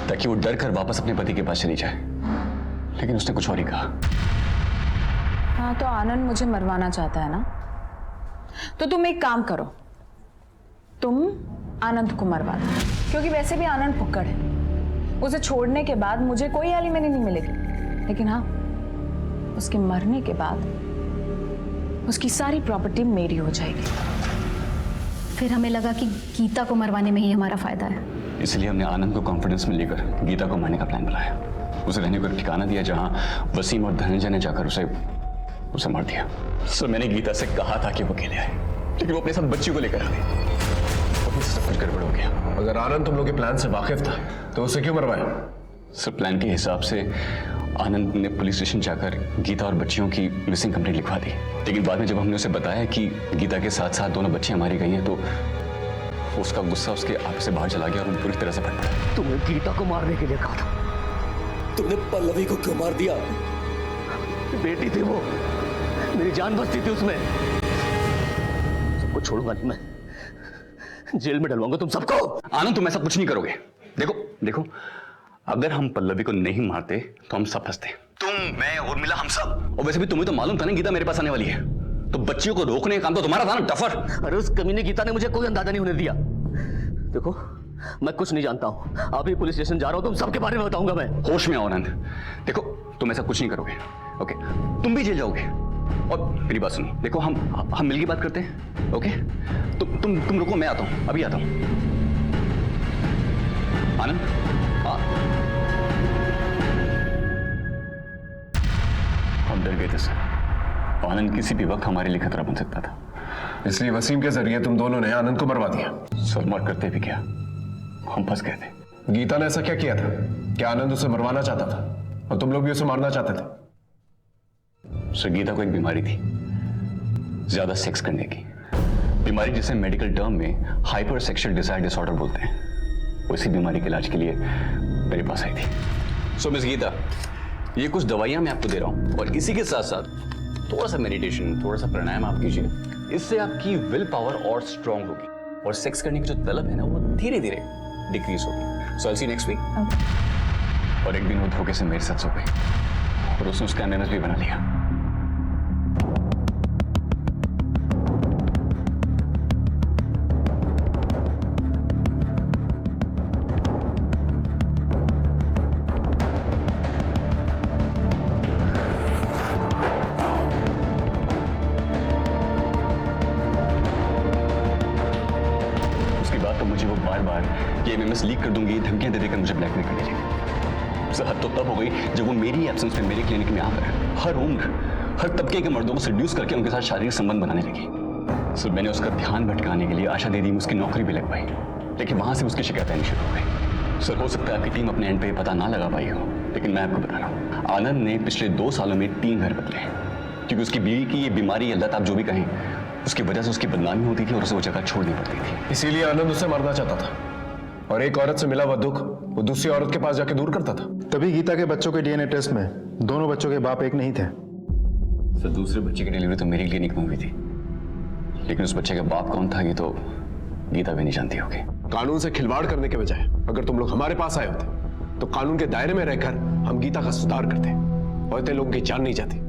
[SPEAKER 21] ताकि वो डर कर वापस अपने पति के पास चली जाए, लेकिन उसने कुछ और ही कहा।
[SPEAKER 2] हाँ, तो आनंद मुझे मरवाना चाहता है ना, तो तुम एक काम करो, तुम आनंद को मरवा दो, क्योंकि वैसे भी आनंद फुक्कड़ है। उसे छोड़ने के बाद मुझे कोई एलिमनी नहीं मिलेगी, लेकिन हाँ, उसके मरने के बाद उसकी सारी प्रॉपर्टी मेरी हो जाएगी।
[SPEAKER 8] फिर हमें लगा कि गीता को मरवाने में ही हमारा फायदा है,
[SPEAKER 21] इसलिए हमने आनंद को कॉन्फिडेंस में लेकर गीता को मारने का प्लान बनाया। उसे रहने को एक ठिकाना दिया जहां वसीम और धनंजय ने जाकर उसे मार दिया। सर, मैंने गीता से कहा था कि वो अकेले आए, लेकिन वो अपने साथ बच्ची को लेकर आ गई। अभी सब कुछ गड़बड़ हो गया।
[SPEAKER 4] अगर आनंद तुम लोग के प्लान से वाकिफ था तो उसे क्यों मरवाया?
[SPEAKER 21] सर, प्लान के हिसाब से आनंद ने पुलिस स्टेशन जाकर गीता और बच्चियों की मिसिंग कंप्लेंट लिखवा दी, लेकिन बाद में जब हमने उसे बताया कि गीता के साथ साथ दोनों बच्चियां मारी गई हैं, तो उसका गुस्सा उसके आप से बाहर चला गया और वो पूरी तरह से फट पड़ा।
[SPEAKER 1] तुमने गीता को मारने के लिए कहा था, तुमने पल्लवी को क्यों मार दिया? बेटी थी वो, मेरी जान बचती थी उसमें। सबको छोड़ूंगा नहीं मैं, जेल में डलवाऊंगा तुम सबको।
[SPEAKER 21] आनंद, तुम ऐसा कुछ नहीं करोगे। देखो, अगर हम पल्लवी को नहीं मारते तो हम सब फंसते, तुम, मैं, उर्मिला, हम सब। और वैसे भी तुम्हें तो मालूम था ना गीता मेरे पास आने वाली है, तो बच्चियों को रोकने का काम तो तुम्हारा था ना, टफर।
[SPEAKER 1] अरे उस कमीने गीता ने मुझे कोई अंदाजा नहीं होने दिया। देखो, मैं कुछ नहीं जानता हूँ, अभी पुलिस स्टेशन जा रहा हूँ, तुम सबके बारे में बताऊंगा मैं।
[SPEAKER 21] होश में आओ आनंद। देखो, तुम ऐसा कुछ नहीं करोगे, ओके? तुम भी जेल जाओगे। और मेरी बात सुनो, देखो, हम मिलके बात करते हैं, ओके? तुम रुको, मैं आता हूँ, अभी आता हूँ। आनंद, हम डर गए थे सर। आनंद किसी भी वक्त हमारे लिए खतरा बन सकता था,
[SPEAKER 4] इसलिए वसीम के जरिए तुम दोनों ने आनंद को मरवा दिया।
[SPEAKER 21] सर, मर करते भी क्या, हम फंस गए थे।
[SPEAKER 4] गीता ने ऐसा क्या किया था कि आनंद उसे मरवाना चाहता था और तुम लोग भी उसे मारना चाहते थे?
[SPEAKER 21] सर, गीता को एक बीमारी थी, ज्यादा सेक्स करने की बीमारी, जिसे मेडिकल टर्म में हाइपर सेक्सुअल डिजायर डिसऑर्डर बोलते हैं। उसी बीमारी के इलाज के लिए मेरे पास आई थी। सो मिस गीता, ये कुछ दवाइयां मैं आपको दे रहा हूं, और इसी के साथ साथ थोड़ा सा मेडिटेशन, थोड़ा सा प्राणायाम आप कीजिए। इससे आपकी विल पावर और स्ट्रांग होगी, और सेक्स करने की जो तलब है ना, वो धीरे धीरे डिक्रीज होगी। सो आई सी नेक्स्ट वीक। और एक दिन वो धोखे से मेरे साथ सो गई, और उसने उसका एमएमएस भी बना लिया। एमएमएस लीक कर दूंगी, धमकियां दे देकर मुझे ब्लैकमेल करने लगी। सर, हद तो तब हो गई जब वो मेरी एब्सेंस में मेरे क्लिनिक में आकर हर उम्र, हर तबके के मर्दों को सेड्यूस करके उनके साथ शारीरिक संबंध बनाने लगी। सर, मैंने उसका ध्यान भटकाने के लिए आशा दीदी में उसकी नौकरी भी लगवाई, लेकिन वहां से उसकी शिकायतें आनी शुरू हो गई। सर, हो सकता है आपकी टीम अपने एंड पे पता ना लगा पाई हो, लेकिन मैं आपको बता रहा हूँ, आनंद ने पिछले 2 सालों में 3 घर बदले, क्योंकि उसकी बीवी की ये बीमारी, लत, आप जो भी कहें, उसकी वजह से उसकी बदनामी होती थी और उसे वो जगह छोड़नी पड़ती थी।
[SPEAKER 4] इसीलिए आनंद उसे मारना चाहता था, और एक औरत से मिला हुआ दुख वो दूसरी औरत के पास जाके दूर करता था।
[SPEAKER 11] तभी गीता के बच्चों के डीएनए टेस्ट में दोनों बच्चों के बाप एक नहीं थे।
[SPEAKER 21] सर, दूसरे बच्चे की डिलीवरी तो मेरी क्लिनिक में हुई थी, लेकिन उस बच्चे का बाप कौन था ये तो गीता भी नहीं जानती होगी।
[SPEAKER 4] कानून से खिलवाड़ करने के बजाय अगर तुम लोग हमारे पास आए होते तो कानून के दायरे में रहकर हम गीता का सुधार करते, और इतने लोगों की जान नहीं जाती।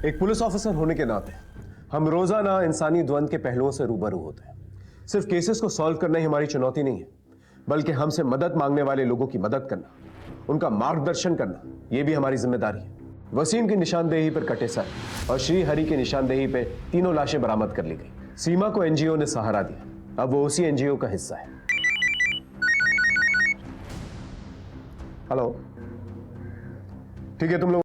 [SPEAKER 4] एक पुलिस ऑफिसर होने के नाते हम रोजाना इंसानी द्वंद के पहलुओं से रूबरू होते हैं। सिर्फ केसेस को सॉल्व करना ही हमारी चुनौती नहीं है, बल्कि हमसे मदद मांगने वाले लोगों की मदद करना, उनका मार्गदर्शन करना, यह भी हमारी जिम्मेदारी है। वसीम की निशानदेही पर कटे सर और श्री हरि की निशानदेही पे तीनों लाशें बरामद कर ली गई। सीमा को एनजीओ ने सहारा दिया। अब वो उसी एनजीओ का हिस्सा है। हेलो, ठीक है, तुम लोग